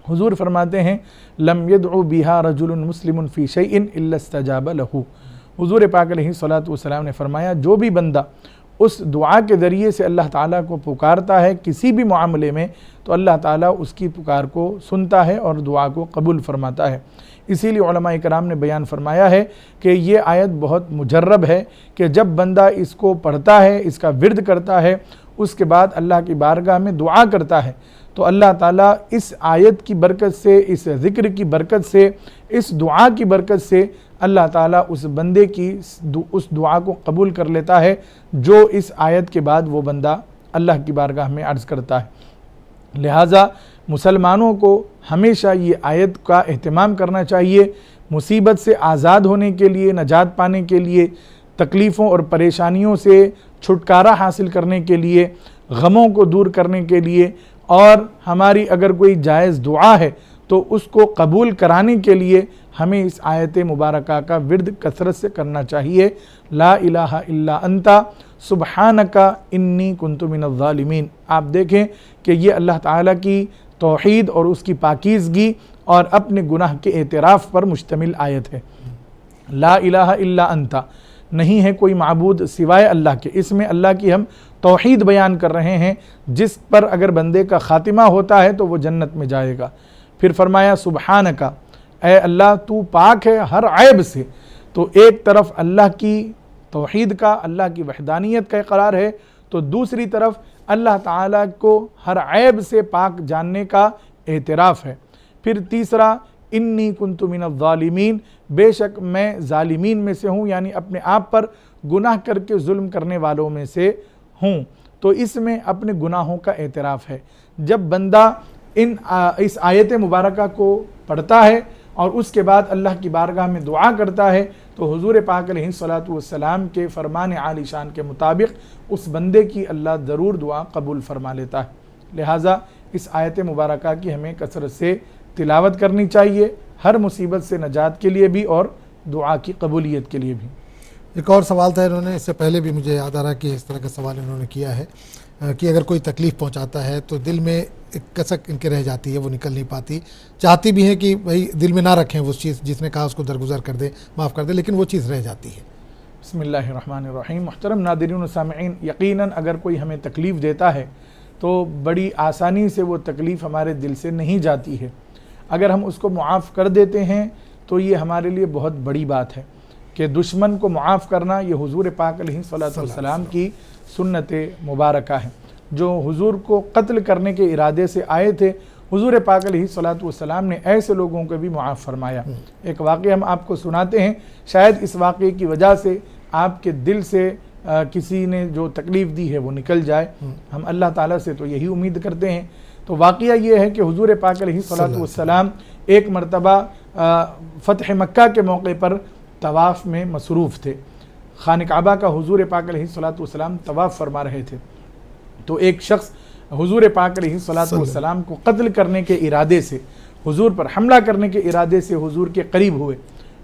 حضور فرماتے ہیں لم یدعو بها رجل مسلم فی شیء الا استجاب له، حضور پاک علیہ الصلوۃ والسلام نے فرمایا جو بھی بندہ اس دعا کے ذریعے سے اللہ تعالیٰ کو پکارتا ہے کسی بھی معاملے میں تو اللہ تعالیٰ اس کی پکار کو سنتا ہے اور دعا کو قبول فرماتا ہے۔ اسی لیے علماء کرام نے بیان فرمایا ہے کہ یہ آیت بہت مجرب ہے کہ جب بندہ اس کو پڑھتا ہے، اس کا ورد کرتا ہے، اس کے بعد اللہ کی بارگاہ میں دعا کرتا ہے تو اللہ تعالیٰ اس آیت کی برکت سے، اس ذکر کی برکت سے، اس دعا کی برکت سے اللہ تعالیٰ اس بندے کی اس دعا کو قبول کر لیتا ہے جو اس آیت کے بعد وہ بندہ اللہ کی بارگاہ میں عرض کرتا ہے۔ لہٰذا مسلمانوں کو ہمیشہ یہ آیت کا اہتمام کرنا چاہیے، مصیبت سے آزاد ہونے کے لیے، نجات پانے کے لیے، تکلیفوں اور پریشانیوں سے چھٹکارا حاصل کرنے کے لیے، غموں کو دور کرنے کے لیے، اور ہماری اگر کوئی جائز دعا ہے تو اس کو قبول کرانے کے لیے ہمیں اس آیت مبارکہ کا ورد کثرت سے کرنا چاہیے۔ لا الہ الا انت سبحانک انی کنت من الظالمین۔ آپ دیکھیں کہ یہ اللہ تعالیٰ کی توحید اور اس کی پاکیزگی اور اپنے گناہ کے اعتراف پر مشتمل آیت ہے۔ لا الہ الا انت، نہیں ہے کوئی معبود سوائے اللہ کے، اس میں اللہ کی ہم توحید بیان کر رہے ہیں جس پر اگر بندے کا خاتمہ ہوتا ہے تو وہ جنت میں جائے گا۔ پھر فرمایا سبحانک، اے اللہ تو پاک ہے ہر عیب سے۔ تو ایک طرف اللہ کی توحید کا، اللہ کی وحدانیت کا اقرار ہے، تو دوسری طرف اللہ تعالیٰ کو ہر عیب سے پاک جاننے کا اعتراف ہے۔ پھر تیسرا انی کنت من الظالمین، بے شک میں ظالمین میں سے ہوں، یعنی اپنے آپ پر گناہ کر کے ظلم کرنے والوں میں سے ہوں۔ تو اس میں اپنے گناہوں کا اعتراف ہے۔ جب بندہ اس آیت مبارکہ کو پڑھتا ہے اور اس کے بعد اللہ کی بارگاہ میں دعا کرتا ہے تو حضور پاک علیہ الصلوۃ والسلام کے فرمان عالی شان کے مطابق اس بندے کی اللہ ضرور دعا قبول فرما لیتا ہے۔ لہٰذا اس آیت مبارکہ کی ہمیں کثرت سے تلاوت کرنی چاہیے، ہر مصیبت سے نجات کے لیے بھی اور دعا کی قبولیت کے لیے بھی۔ ایک اور سوال تھا، انہوں نے اس سے پہلے بھی مجھے یاد آ رہا کہ اس طرح کا سوال انہوں نے کیا ہے کہ اگر کوئی تکلیف پہنچاتا ہے تو دل میں ایک کسک ان کے رہ جاتی ہے، وہ نکل نہیں پاتی، چاہتی بھی ہیں کہ بھائی دل میں نہ رکھیں وہ چیز، جس نے کہا اس کو درگزر کر دیں، معاف کر دیں، لیکن وہ چیز رہ جاتی ہے۔ بسم اللہ الرحمن الرحیم۔ محترم ناظرین و سامعین، یقیناً اگر کوئی ہمیں تکلیف دیتا ہے تو بڑی آسانی سے وہ تکلیف ہمارے دل سے نہیں جاتی ہے۔ اگر ہم اس کو معاف کر دیتے ہیں تو یہ ہمارے لیے بہت بڑی بات ہے کہ دشمن کو معاف کرنا یہ حضور پاک علیہ الصلوۃ والسلام کی سنت مبارکہ ہے۔ جو حضور کو قتل کرنے کے ارادے سے آئے تھے، حضور پاک علیہ الصلوۃ والسلام نے ایسے لوگوں کو بھی معاف فرمایا۔ ایک واقعہ ہم آپ کو سناتے ہیں، شاید اس واقعے کی وجہ سے آپ کے دل سے کسی نے جو تکلیف دی ہے وہ نکل جائے۔ ہم اللہ تعالیٰ سے تو یہی امید کرتے ہیں۔ تو واقعہ یہ ہے کہ حضور پاک علیہ الصلوۃ والسلام ایک مرتبہ فتح مکہ کے موقع پر طواف میں مصروف تھے۔ خانہ کعبہ کا حضور پاک علیہ الصلوۃ والسلام طواف فرما رہے تھے، تو ایک شخص حضور پاک علیہ الصلوۃ والسلام کو قتل کرنے کے ارادے سے، حضور پر حملہ کرنے کے ارادے سے حضور کے قریب ہوئے۔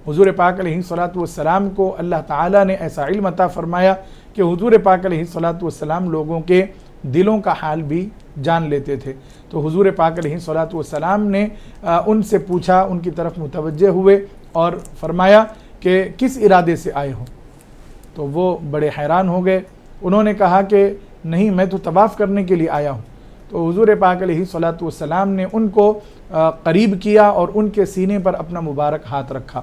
حضور پاک علیہ الصلوۃ والسلام کو اللہ تعالیٰ نے ایسا علم عطا فرمایا کہ حضور پاک علیہ الصلوۃ والسلام لوگوں کے دلوں کا حال بھی جان لیتے تھے۔ تو حضور پاک علیہ الصلوۃ والسلام نے ان سے پوچھا، ان کی طرف متوجہ ہوئے اور فرمایا کہ کس ارادے سے آئے ہو؟ تو وہ بڑے حیران ہو گئے۔ انہوں نے کہا کہ نہیں، میں تو طواف کرنے کے لیے آیا ہوں۔ تو حضور پاک علیہ الصلوۃ والسلام نے ان کو قریب کیا اور ان کے سینے پر اپنا مبارک ہاتھ رکھا۔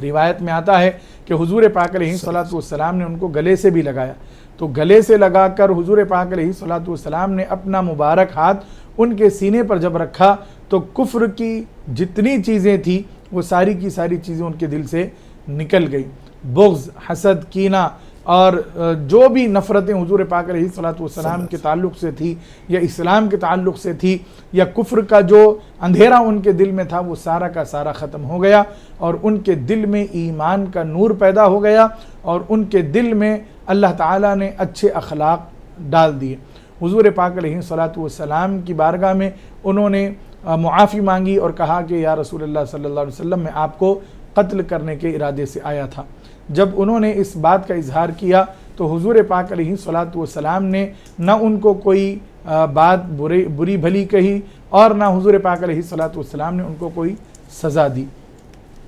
روایت میں آتا ہے کہ حضور پاک علیہ الصلوۃ والسلام نے ان کو گلے سے بھی لگایا۔ تو گلے سے لگا کر حضور پاک علیہ الصلوۃ والسلام نے اپنا مبارک ہاتھ ان کے سینے پر جب رکھا تو کفر کی جتنی چیزیں تھیں وہ ساری کی ساری چیزیں ان کے دل سے نکل گئی۔ بغض، حسد، کینہ اور جو بھی نفرتیں حضور پاک علیہ الصلوۃ والسلام کے تعلق سے تھی یا اسلام کے تعلق سے تھی یا کفر کا جو اندھیرا ان کے دل میں تھا وہ سارا کا سارا ختم ہو گیا اور ان کے دل میں ایمان کا نور پیدا ہو گیا اور ان کے دل میں اللہ تعالیٰ نے اچھے اخلاق ڈال دیے۔ حضور پاک علیہ الصلوۃ والسلام کی بارگاہ میں انہوں نے معافی مانگی اور کہا کہ یا رسول اللہ صلی اللہ علیہ وسلم، میں آپ کو قتل کرنے کے ارادے سے آیا تھا۔ جب انہوں نے اس بات کا اظہار کیا تو حضور پاک علیہ الصلوۃ والسلام نے نہ ان کو کوئی بات بری بھلی کہی اور نہ حضور پاک علیہ الصلوۃ والسلام نے ان کو کوئی سزا دی۔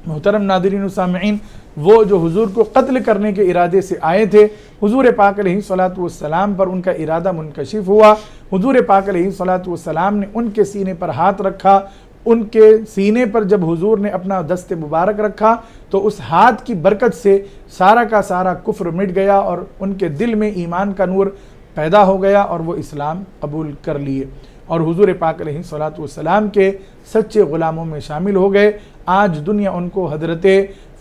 محترم ناظرین و سامعین، وہ جو حضور کو قتل کرنے کے ارادے سے آئے تھے، حضور پاک علیہ الصلوۃ والسلام پر ان کا ارادہ منکشف ہوا۔ حضور پاک علیہ الصلوۃ والسلام نے ان کے سینے پر ہاتھ رکھا۔ ان کے سینے پر جب حضور نے اپنا دست مبارک رکھا تو اس ہاتھ کی برکت سے سارا کا سارا کفر مٹ گیا اور ان کے دل میں ایمان کا نور پیدا ہو گیا اور وہ اسلام قبول کر لیے اور حضور پاک علیہ الصلوۃ والسلام کے سچے غلاموں میں شامل ہو گئے۔ آج دنیا ان کو حضرت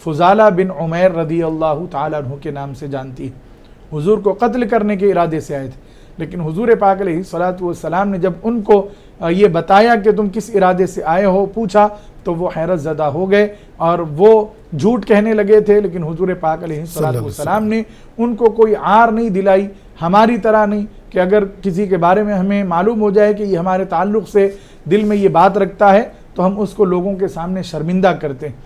فضالہ بن عمیر رضی اللہ تعالیٰ عنہ کے نام سے جانتی ہے۔ حضور کو قتل کرنے کے ارادے سے آئے تھے، لیکن حضور پاک علیہ الصلوۃ والسلام نے جب ان کو یہ بتایا کہ تم کس ارادے سے آئے ہو، پوچھا، تو وہ حیرت زدہ ہو گئے اور وہ جھوٹ کہنے لگے تھے، لیکن حضور پاک علیہ الصلوۃ والسلام نے ان کو کوئی عار نہیں دلائی، ہماری طرح نہیں کہ اگر کسی کے بارے میں ہمیں معلوم ہو جائے کہ یہ ہمارے تعلق سے دل میں یہ بات رکھتا ہے تو ہم اس کو لوگوں کے سامنے شرمندہ کرتے ہیں۔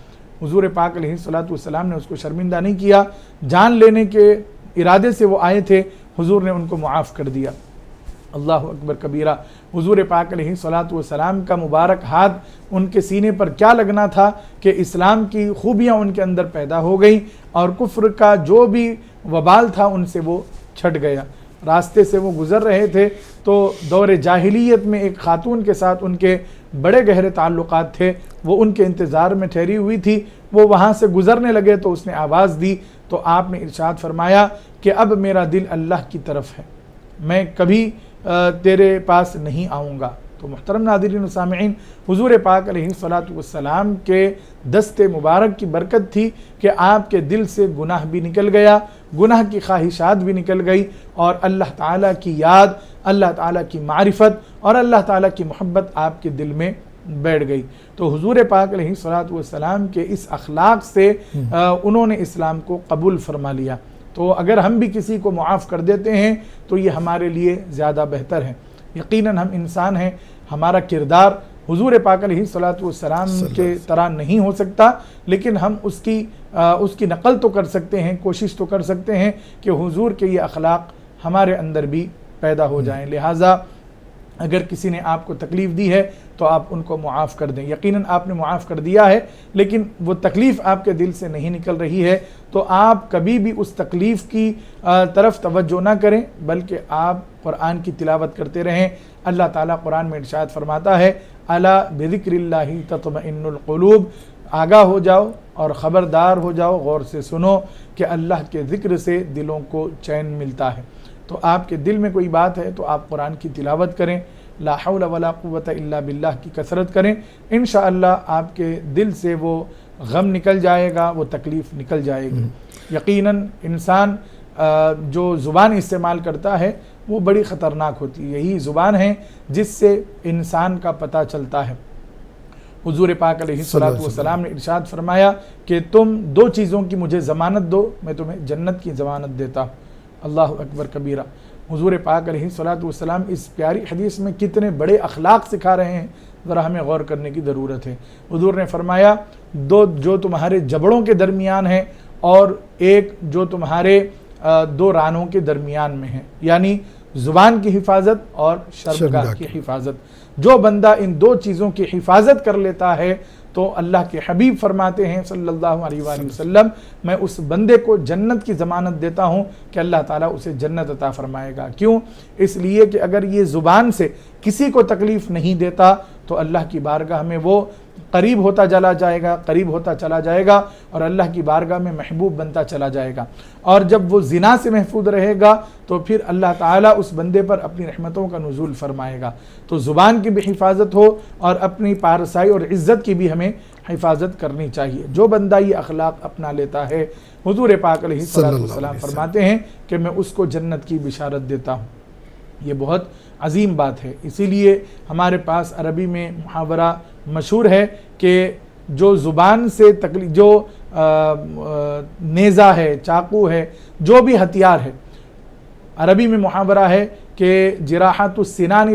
حضور پاک علیہ الصلوۃ والسلام نے اس کو شرمندہ نہیں کیا، جان لینے کے ارادے سے وہ آئے تھے، حضور نے ان کو معاف کر دیا۔ اللہ اکبر کبیرہ۔ حضور پاک علیہ الصلوۃ والسلام کا مبارک ہاتھ ان کے سینے پر کیا لگنا تھا کہ اسلام کی خوبیاں ان کے اندر پیدا ہو گئیں اور کفر کا جو بھی وبال تھا ان سے وہ چھٹ گیا۔ راستے سے وہ گزر رہے تھے تو دور جاہلیت میں ایک خاتون کے ساتھ ان کے بڑے گہرے تعلقات تھے، وہ ان کے انتظار میں ٹھہری ہوئی تھی، وہ وہاں سے گزرنے لگے تو اس نے آواز دی تو آپ نے ارشاد فرمایا کہ اب میرا دل اللہ کی طرف ہے، میں کبھی تیرے پاس نہیں آؤں گا۔ تو محترم ناظرین و سامعین، حضور پاک علیہ الصلوۃ والسلام کے دست مبارک کی برکت تھی کہ آپ کے دل سے گناہ بھی نکل گیا، گناہ کی خواہشات بھی نکل گئی اور اللہ تعالیٰ کی یاد، اللہ تعالیٰ کی معرفت اور اللہ تعالیٰ کی محبت آپ کے دل میں بیٹھ گئی۔ تو حضور پاک علیہ الصلوۃ والسلام کے اس اخلاق سے انہوں نے اسلام کو قبول فرما لیا۔ تو اگر ہم بھی کسی کو معاف کر دیتے ہیں تو یہ ہمارے لیے زیادہ بہتر ہے۔ یقیناً ہم انسان ہیں، ہمارا کردار حضور پاک علیہ الصلوۃ والسلام کے طرح نہیں ہو سکتا، لیکن ہم اس کی نقل تو کر سکتے ہیں، کوشش تو کر سکتے ہیں کہ حضور کے یہ اخلاق ہمارے اندر بھی پیدا ہو جائیں۔ لہٰذا اگر کسی نے آپ کو تکلیف دی ہے تو آپ ان کو معاف کر دیں۔ یقیناً آپ نے معاف کر دیا ہے لیکن وہ تکلیف آپ کے دل سے نہیں نکل رہی ہے تو آپ کبھی بھی اس تکلیف کی طرف توجہ نہ کریں، بلکہ آپ قرآن کی تلاوت کرتے رہیں۔ اللہ تعالیٰ قرآن میں ارشاد فرماتا ہے الا بذکر اللہ تطمئن القلوب، آگاہ ہو جاؤ اور خبردار ہو جاؤ، غور سے سنو کہ اللہ کے ذکر سے دلوں کو چین ملتا ہے۔ تو آپ کے دل میں کوئی بات ہے تو آپ قرآن کی تلاوت کریں، لا حول ولا قوت الا باللہ کی کثرت کریں، انشاءاللہ آپ کے دل سے وہ غم نکل جائے گا، وہ تکلیف نکل جائے گی۔ یقیناً انسان جو زبان استعمال کرتا ہے وہ بڑی خطرناک ہوتی ہے، یہی زبان ہے جس سے انسان کا پتہ چلتا ہے۔ حضور پاک علیہ الصلوۃ والسلام نے ارشاد فرمایا کہ تم دو چیزوں کی مجھے ضمانت دو، میں تمہیں جنت کی ضمانت دیتا ہوں۔ اللہ اکبر کبیرہ۔ حضور پاک علیہ الصلوۃ والسلام اس پیاری حدیث میں کتنے بڑے اخلاق سکھا رہے ہیں، ذرا ہمیں غور کرنے کی ضرورت ہے۔ حضور نے فرمایا دو جو تمہارے جبڑوں کے درمیان ہیں اور ایک جو تمہارے دو رانوں کے درمیان میں ہے، یعنی زبان کی حفاظت اور شرمگاہ کی حفاظت۔ جو بندہ ان دو چیزوں کی حفاظت کر لیتا ہے تو اللہ کے حبیب فرماتے ہیں صلی اللہ علیہ وآلہ وسلم، میں اس بندے کو جنت کی ضمانت دیتا ہوں کہ اللہ تعالیٰ اسے جنت عطا فرمائے گا۔ کیوں؟ اس لیے کہ اگر یہ زبان سے کسی کو تکلیف نہیں دیتا تو اللہ کی بارگاہ میں وہ قریب ہوتا چلا جائے گا، قریب ہوتا چلا جائے گا اور اللہ کی بارگاہ میں محبوب بنتا چلا جائے گا۔ اور جب وہ زنا سے محفوظ رہے گا تو پھر اللہ تعالیٰ اس بندے پر اپنی رحمتوں کا نزول فرمائے گا۔ تو زبان کی بھی حفاظت ہو اور اپنی پارسائی اور عزت کی بھی ہمیں حفاظت کرنی چاہیے۔ جو بندہ یہ اخلاق اپنا لیتا ہے، حضور پاک علیہ الصلوۃ والسلام فرماتے ہیں کہ میں اس کو جنت کی بشارت دیتا ہوں۔ یہ بہت عظیم بات ہے، اسی لیے ہمارے پاس عربی میں محاورہ مشہور ہے کہ جو زبان سے تکلیف، جو نیزہ ہے، چاقو ہے، جو بھی ہتھیار ہے، عربی میں محاورہ ہے کہ جراحت السنان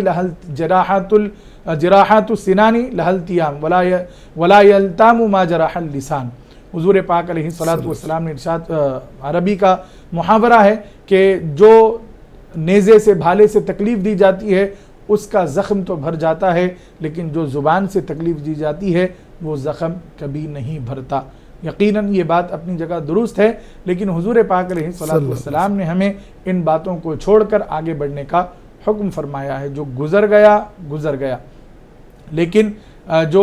لہل تیام ولا یلتام ما جراح اللسان۔ حضور پاک علیہ الصلوۃ والسلام نے ارشاد، عربی کا محاورہ ہے کہ جو نیزے سے، بھالے سے تکلیف دی جاتی ہے اس کا زخم تو بھر جاتا ہے، لیکن جو زبان سے تکلیف دی جاتی ہے وہ زخم کبھی نہیں بھرتا۔ یقیناً یہ بات اپنی جگہ درست ہے، لیکن حضور پاک علیہ الصلوۃ والسلام نے ہمیں ان باتوں کو چھوڑ کر آگے بڑھنے کا حکم فرمایا ہے۔ جو گزر گیا گزر گیا، لیکن جو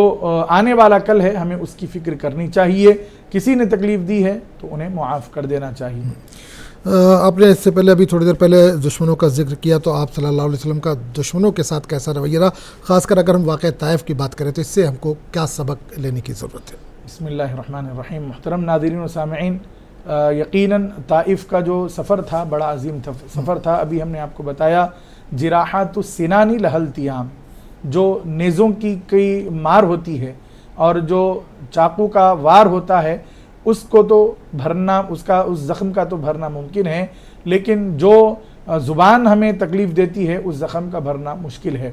آنے والا کل ہے ہمیں اس کی فکر کرنی چاہیے۔ کسی نے تکلیف دی ہے تو انہیں معاف کر دینا چاہیے۔ آپ نے اس سے پہلے ابھی تھوڑی دیر پہلے دشمنوں کا ذکر کیا، تو آپ صلی اللہ علیہ وسلم کا دشمنوں کے ساتھ کیسا رویہ رہا؟ خاص کر اگر ہم واقعہ طائف کی بات کریں تو اس سے ہم کو کیا سبق لینے کی ضرورت ہے؟ بسم اللہ الرحمن الرحیم۔ محترم ناظرین و سامعین، یقیناً طائف کا جو سفر تھا بڑا عظیم سفر تھا۔ ابھی ہم نے آپ کو بتایا جراحات السنان لہلتیام، جو نیزوں کی کئی مار ہوتی ہے اور جو چاقو کا وار ہوتا ہے اس کو تو بھرنا، اس زخم کا تو بھرنا ممکن ہے، لیکن جو زبان ہمیں تکلیف دیتی ہے اس زخم کا بھرنا مشکل ہے۔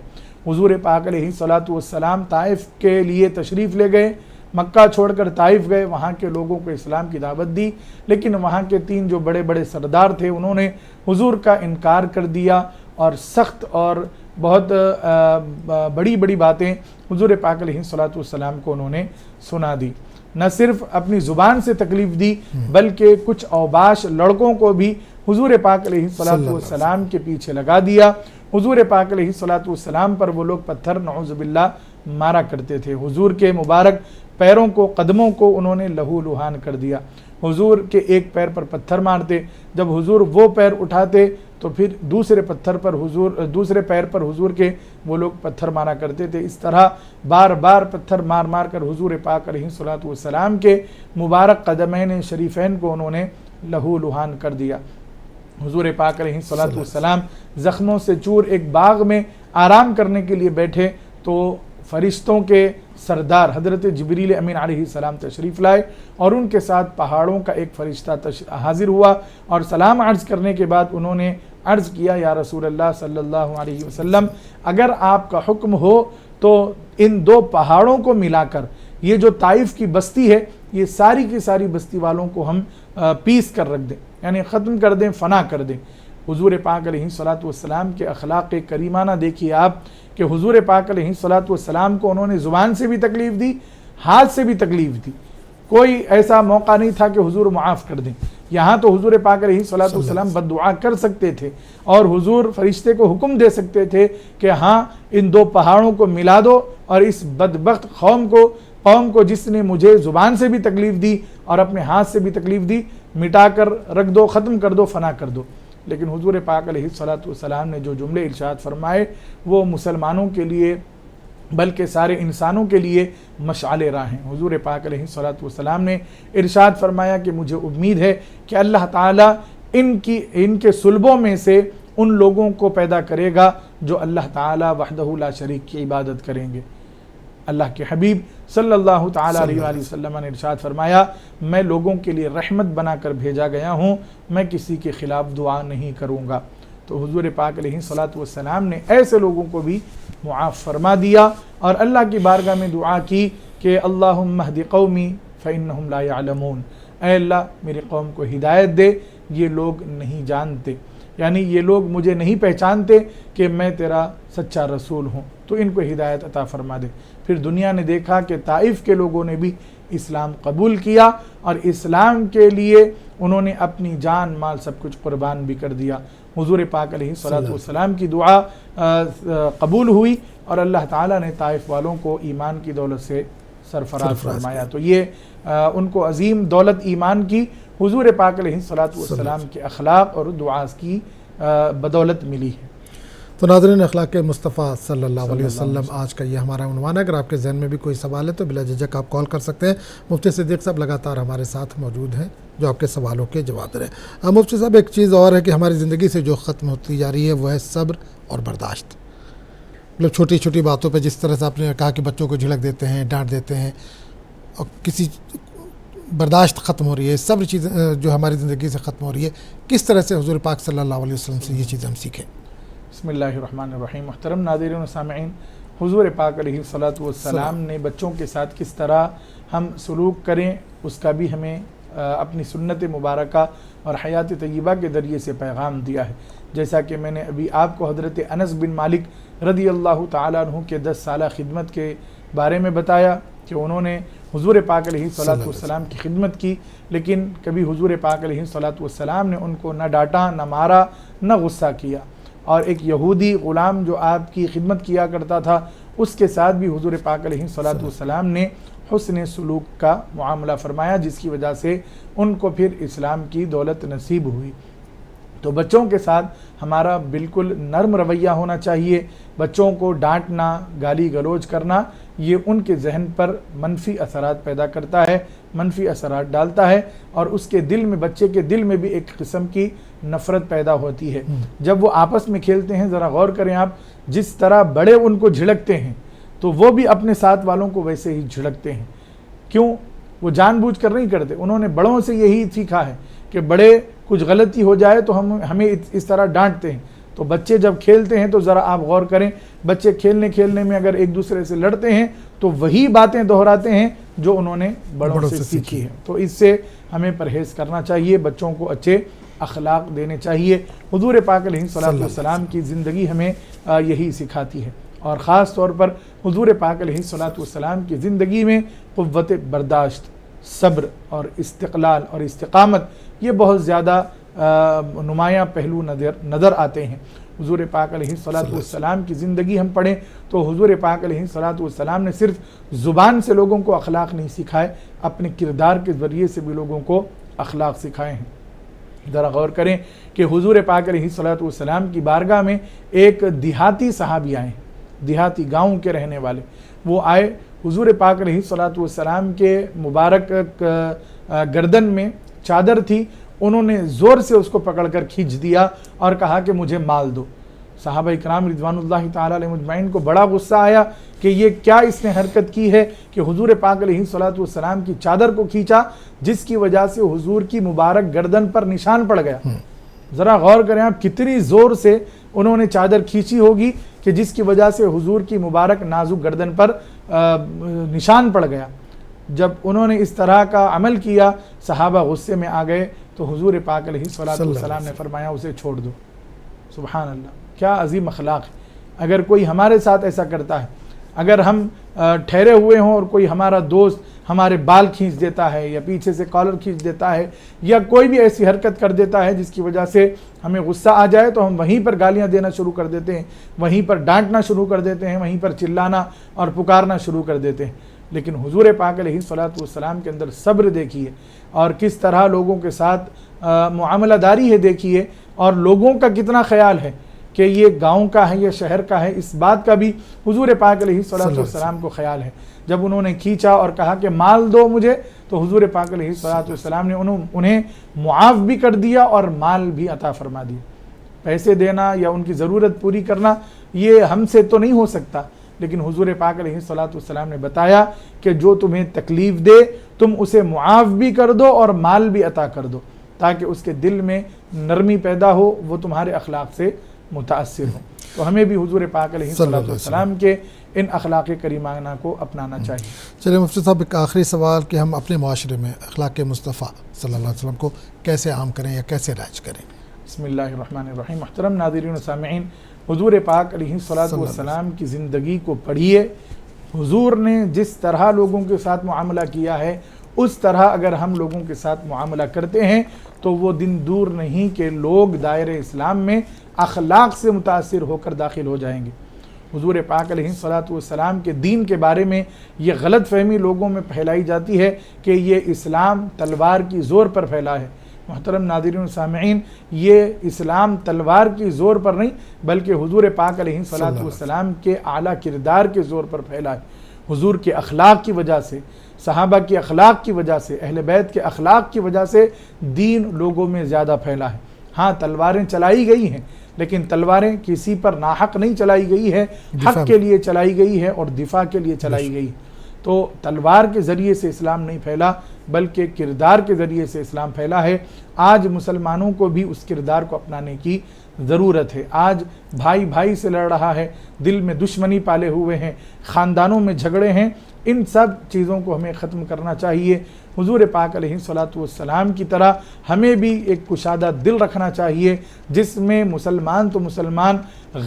حضور پاک علیہ الصلوۃ والسلام طائف کے لیے تشریف لے گئے، مکہ چھوڑ کر طائف گئے، وہاں کے لوگوں کو اسلام کی دعوت دی، لیکن وہاں کے 3 جو بڑے بڑے سردار تھے انہوں نے حضور کا انکار کر دیا اور سخت اور بہت بڑی بڑی باتیں حضور پاک علیہ الصلوۃ والسلام کو انہوں نے سنا دی۔ نہ صرف اپنی زبان سے تکلیف دی بلکہ کچھ اوباش لڑکوں کو بھی حضور پاک علیہ الصلوۃ والسلام کے پیچھے لگا دیا۔ حضور پاک علیہ الصلوۃ والسلام پر وہ لوگ پتھر نعوذ باللہ مارا کرتے تھے۔ حضور کے مبارک پیروں کو، قدموں کو انہوں نے لہو لہان کر دیا۔ حضور کے ایک پیر پر پتھر مارتے، جب حضور وہ پیر اٹھاتے تو پھر دوسرے پیر پر حضور کے وہ لوگ پتھر مارا کرتے تھے۔ اس طرح بار بار پتھر مار مار کر حضور پاک علیہ الصلوۃ والسلام کے مبارک قدمین شریفین کو انہوں نے لہو لہان کر دیا۔ حضور پاک علیہ الصلوۃ والسلام زخموں سے چور ایک باغ میں آرام کرنے کے لیے بیٹھے تو فرشتوں کے سردار حضرت جبریل امین علیہ السلام تشریف لائے اور ان کے ساتھ پہاڑوں کا ایک فرشتہ حاضر ہوا اور سلام عرض کرنے کے بعد انہوں نے عرض کیا، یا رسول اللہ صلی اللہ علیہ وسلم، اگر آپ کا حکم ہو تو ان 2 پہاڑوں کو ملا کر یہ جو طائف کی بستی ہے یہ ساری کی ساری بستی والوں کو ہم پیس کر رکھ دیں، یعنی ختم کر دیں، فنا کر دیں۔ حضور پاک علیہ الصلوۃ والسلام کے اخلاق کریمانہ دیکھیے آپ کہ حضور پاک علیہ الصلوۃ والسلام کو انہوں نے زبان سے بھی تکلیف دی، ہاتھ سے بھی تکلیف دی، کوئی ایسا موقع نہیں تھا کہ حضور معاف کر دیں۔ یہاں تو حضور پاک علیہ الصلوۃ والسلام بد دعا کر سکتے تھے اور حضور فرشتے کو حکم دے سکتے تھے کہ ہاں ان 2 پہاڑوں کو ملا دو اور اس بدبخت قوم کو جس نے مجھے زبان سے بھی تکلیف دی اور اپنے ہاتھ سے بھی تکلیف دی مٹا کر رکھ دو، ختم کر دو، فنا کر دو۔ لیکن حضور پاک علیہ الصلوۃ والسلام نے جو جملے ارشاد فرمائے وہ مسلمانوں کے لیے بلکہ سارے انسانوں کے لیے مشعل راہ ہیں۔ حضور پاک علیہ الصلوۃ والسلام نے ارشاد فرمایا کہ مجھے امید ہے کہ اللہ تعالیٰ ان کے صلبوں میں سے ان لوگوں کو پیدا کرے گا جو اللہ تعالیٰ وحدہ لا شریک کی عبادت کریں گے۔ اللہ کے حبیب صلی اللہ تعالیٰ علیہ وآلہ وسلم نے ارشاد فرمایا، میں لوگوں کے لیے رحمت بنا کر بھیجا گیا ہوں، میں کسی کے خلاف دعا نہیں کروں گا۔ تو حضور پاک علیہ الصلوۃ والسلام نے ایسے لوگوں کو بھی معاف فرما دیا اور اللہ کی بارگاہ میں دعا کی کہ اللہم اہد قومی فإنہم لا يعلمون، اے اللہ میری قوم کو ہدایت دے، یہ لوگ نہیں جانتے، یعنی یہ لوگ مجھے نہیں پہچانتے کہ میں تیرا سچا رسول ہوں، تو ان کو ہدایت عطا فرما دے۔ پھر دنیا نے دیکھا کہ طائف کے لوگوں نے بھی اسلام قبول کیا اور اسلام کے لیے انہوں نے اپنی جان مال سب کچھ قربان بھی کر دیا۔ حضور پاک علیہ الصلوۃ والسلام کی دعا قبول ہوئی اور اللہ تعالیٰ نے طائف والوں کو ایمان کی دولت سے سرفراز فرمایا۔ تو یہ ان کو عظیم دولت ایمان کی حضور پاک علیہ الصلوۃ والسلام کے اخلاق اور دعا کی بدولت ملی ہے۔ تو ناظرین، اخلاق مصطفیٰ صلی اللہ علیہ وسلم آج کا یہ ہمارا عنوان ہے۔ اگر آپ کے ذہن میں بھی کوئی سوال ہے تو بلا جھجک آپ کال کر سکتے ہیں۔ مفتی صدیق صاحب لگاتار ہمارے ساتھ موجود ہیں جو آپ کے سوالوں کے جواب دے رہے ہیں۔ مفتی صاحب، ایک چیز اور ہے کہ ہماری زندگی سے جو ختم ہوتی جا رہی ہے وہ ہے صبر اور برداشت۔ مطلب چھوٹی چھوٹی باتوں پہ جس طرح سے آپ نے کہا کہ بچوں کو جھڑک دیتے ہیں، ڈانٹ دیتے ہیں، اور کسی برداشت ختم ہو رہی ہے، صبر چیز جو ہماری زندگی سے ختم ہو رہی ہے، کس طرح سے حضور پاک صلی اللہ علیہ وسلم سے یہ چیزیں ہم سیکھیں؟ بسم اللہ الرحمن الرحیم۔ محترم ناظرین و سامعین، حضور پاک علیہ الصلوۃ والسلام نے بچوں کے ساتھ کس طرح ہم سلوک کریں اس کا بھی ہمیں اپنی سنت مبارکہ اور حیات طیبہ کے ذریعے سے پیغام دیا ہے۔ جیسا کہ میں نے ابھی آپ کو حضرت انس بن مالک رضی اللہ تعالیٰ عنہ کے 10 سالہ خدمت کے بارے میں بتایا کہ انہوں نے حضور پاک علیہ الصلوۃ والسلام کی خدمت کی، لیکن کبھی حضور پاک علیہ الصلوۃ والسلام نے ان کو نہ ڈانٹا، نہ مارا، نہ غصہ کیا۔ اور ایک یہودی غلام جو آپ کی خدمت کیا کرتا تھا، اس کے ساتھ بھی حضور پاک علیہ الصلوۃ والسلام نے حسن سلوک کا معاملہ فرمایا، جس کی وجہ سے ان کو پھر اسلام کی دولت نصیب ہوئی۔ تو بچوں کے ساتھ ہمارا بالکل نرم رویہ ہونا چاہیے۔ بچوں کو ڈانٹنا، گالی گلوچ کرنا، یہ ان کے ذہن پر منفی اثرات پیدا کرتا ہے، منفی اثرات ڈالتا ہے، اور اس کے دل میں، بچے کے دل میں بھی ایک قسم کی نفرت پیدا ہوتی ہے۔ جب وہ آپس میں کھیلتے ہیں، ذرا غور کریں آپ، جس طرح بڑے ان کو جھڑکتے ہیں تو وہ بھی اپنے ساتھ والوں کو ویسے ہی جھڑکتے ہیں۔ کیوں؟ وہ جان بوجھ کر نہیں کرتے، انہوں نے بڑوں سے یہی سیکھا ہے کہ بڑے کچھ غلطی ہو جائے تو ہمیں اس طرح ڈانٹتے ہیں۔ تو بچے جب کھیلتے ہیں تو ذرا آپ غور کریں، بچے کھیلنے میں اگر ایک دوسرے سے لڑتے ہیں تو وہی باتیں دہراتے ہیں جو انہوں نے بڑوں سے سیکھی ہے۔ تو اس سے ہمیں پرہیز کرنا چاہیے، بچوں کو اچھے اخلاق دینے چاہیے۔ حضور پاک علیہ الصلوۃ والسلام کی زندگی ہمیں یہی سکھاتی ہے، اور خاص طور پر حضور پاک علیہ الصلوۃ والسلام کی زندگی میں قوت برداشت، صبر اور استقلال اور استقامت، یہ بہت زیادہ نمایاں پہلو نظر آتے ہیں۔ حضور پاک علیہ الصلوۃ والسلام کی زندگی ہم پڑھیں تو حضور پاک علیہ الصلوۃ والسلام نے صرف زبان سے لوگوں کو اخلاق نہیں سکھائے، اپنے کردار کے ذریعے سے بھی لوگوں کو اخلاق سکھائے ہیں۔ ذرا غور کریں کہ حضور پاک علیہ الصلوۃ والسلام کی بارگاہ میں ایک دیہاتی صحابی آئے، دیہاتی گاؤں کے رہنے والے، وہ آئے، حضور پاک علیہ الصلوۃ والسلام کے مبارک گردن میں چادر تھی، انہوں نے زور سے اس کو پکڑ کر کھینچ دیا اور کہا کہ مجھے مال دو۔ صحابہ اکرام رضوان اللہ تعالی علیہ مجمعین کو بڑا غصہ آیا کہ یہ کیا اس نے حرکت کی ہے کہ حضور پاک علیہ الصلوۃ والسلام کی چادر کو کھینچا، جس کی وجہ سے حضور کی مبارک گردن پر نشان پڑ گیا۔ ذرا غور کریں آپ، کتنی زور سے انہوں نے چادر کھینچی ہوگی کہ جس کی وجہ سے حضور کی مبارک نازک گردن پر نشان پڑ گیا۔ جب انہوں نے اس طرح کا عمل کیا، صحابہ غصے میں آ گئے، تو حضور پاک علیہ الصلوۃ والسلام نے فرمایا اسے چھوڑ دو۔ سبحان اللہ، کیا عظیم اخلاق ہے۔ اگر کوئی ہمارے ساتھ ایسا کرتا ہے، اگر ہم ٹھہرے ہوئے ہوں اور کوئی ہمارا دوست ہمارے بال کھینچ دیتا ہے یا پیچھے سے کالر کھینچ دیتا ہے یا کوئی بھی ایسی حرکت کر دیتا ہے جس کی وجہ سے ہمیں غصہ آ جائے، تو ہم وہیں پر گالیاں دینا شروع کر دیتے ہیں، وہیں پر ڈانٹنا شروع کر دیتے ہیں، وہیں پر چلانا اور پکارنا شروع کر دیتے ہیں۔ لیکن حضور پاک علیہ الصلوۃ والسلام کے اندر صبر دیکھیے، اور کس طرح لوگوں کے ساتھ معاملہ داری ہے دیکھیے، اور لوگوں کا کتنا خیال ہے کہ یہ گاؤں کا ہے یا شہر کا ہے، اس بات کا بھی حضور پاک علیہ الصلوۃ والسلام کو خیال ہے۔ جب انہوں نے کھینچا اور کہا کہ مال دو مجھے، تو حضور پاک علیہ الصلوۃ والسلام نے انہیں معاف بھی کر دیا اور مال بھی عطا فرما دیا۔ پیسے دینا یا ان کی ضرورت پوری کرنا یہ ہم سے تو نہیں ہو سکتا، لیکن حضور پاک علیہ الصلوۃ والسلام نے بتایا کہ جو تمہیں تکلیف دے تم اسے معاف بھی کر دو اور مال بھی عطا کر دو، تاکہ اس کے دل میں نرمی پیدا ہو، وہ تمہارے اخلاق سے متاثر ہوں۔ تو ہمیں بھی حضور پاک علیہ الصلوۃ والسلام کے ان اخلاق کریمانہ کو اپنانا چاہیے۔ چلیے مفتی صاحب، ایک آخری سوال کہ ہم اپنے معاشرے میں اخلاق مصطفیٰ صلی اللہ علیہ وسلم کو کیسے عام کریں یا کیسے رائج کریں؟ بسم اللہ الرحمن الرحیم۔ محترم ناظرین و سامعین، حضور پاک علیہ الصلوۃ والسلام کی زندگی کو پڑھیے۔ حضور نے جس طرح لوگوں کے ساتھ معاملہ کیا ہے، اس طرح اگر ہم لوگوں کے ساتھ معاملہ کرتے ہیں تو وہ دن دور نہیں کہ لوگ دائرہ اسلام میں اخلاق سے متاثر ہو کر داخل ہو جائیں گے۔ حضور پاک علیہ الصلوۃ والسلام کے دین کے بارے میں یہ غلط فہمی لوگوں میں پھیلائی جاتی ہے کہ یہ اسلام تلوار کی زور پر پھیلا ہے۔ محترم ناظرین و سامعین، یہ اسلام تلوار کی زور پر نہیں بلکہ حضور پاک علیہ الصلوۃ والسلام کے اعلیٰ کردار کے زور پر پھیلا ہے۔ حضور کے اخلاق کی وجہ سے، صحابہ کی اخلاق کی وجہ سے، اہل بیت کے اخلاق کی وجہ سے دین لوگوں میں زیادہ پھیلا ہے۔ ہاں، تلواریں چلائی گئی ہیں، لیکن تلواریں کسی پر ناحق نہیں چلائی گئی ہے، حق کے لیے چلائی گئی ہے اور دفاع کے لیے چلائی گئی۔ تو تلوار کے ذریعے سے اسلام نہیں پھیلا بلکہ کردار کے ذریعے سے اسلام پھیلا ہے۔ آج مسلمانوں کو بھی اس کردار کو اپنانے کی ضرورت ہے۔ آج بھائی بھائی سے لڑ رہا ہے، دل میں دشمنی پالے ہوئے ہیں، خاندانوں میں جھگڑے ہیں، ان سب چیزوں کو ہمیں ختم کرنا چاہیے۔ حضور پاک علیہ الصلوۃ والسلام کی طرح ہمیں بھی ایک کشادہ دل رکھنا چاہیے، جس میں مسلمان تو مسلمان،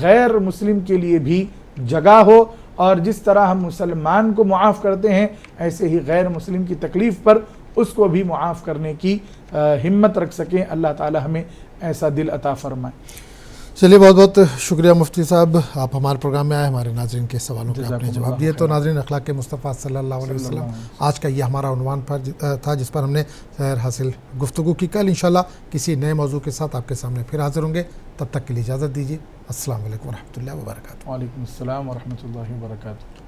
غیر مسلم کے لیے بھی جگہ ہو اور جس طرح ہم مسلمان کو معاف کرتے ہیں ایسے ہی غیر مسلم کی تکلیف پر اس کو بھی معاف کرنے کی ہمت رکھ سکیں. اللہ تعالی ہمیں ایسا دل عطا فرمائے. چلیے بہت بہت شکریہ مفتی صاحب، آپ ہمارے پروگرام میں آئے، ہمارے ناظرین کے سوالوں کے آپ نے جواب دیے. تو ناظرین، اخلاق مصطفیٰ صلی اللہ علیہ وسلم آج کا یہ ہمارا عنوان تھا جس پر ہم نے خیر حاصل گفتگو کی. کل انشاءاللہ کسی نئے موضوع کے ساتھ آپ کے سامنے پھر حاضر ہوں گے. تب تک کے لیے اجازت دیجیے. السلام علیکم ورحمۃ اللہ وبرکاتہ. وعلیکم السلام ورحمۃ اللہ وبرکاتہ.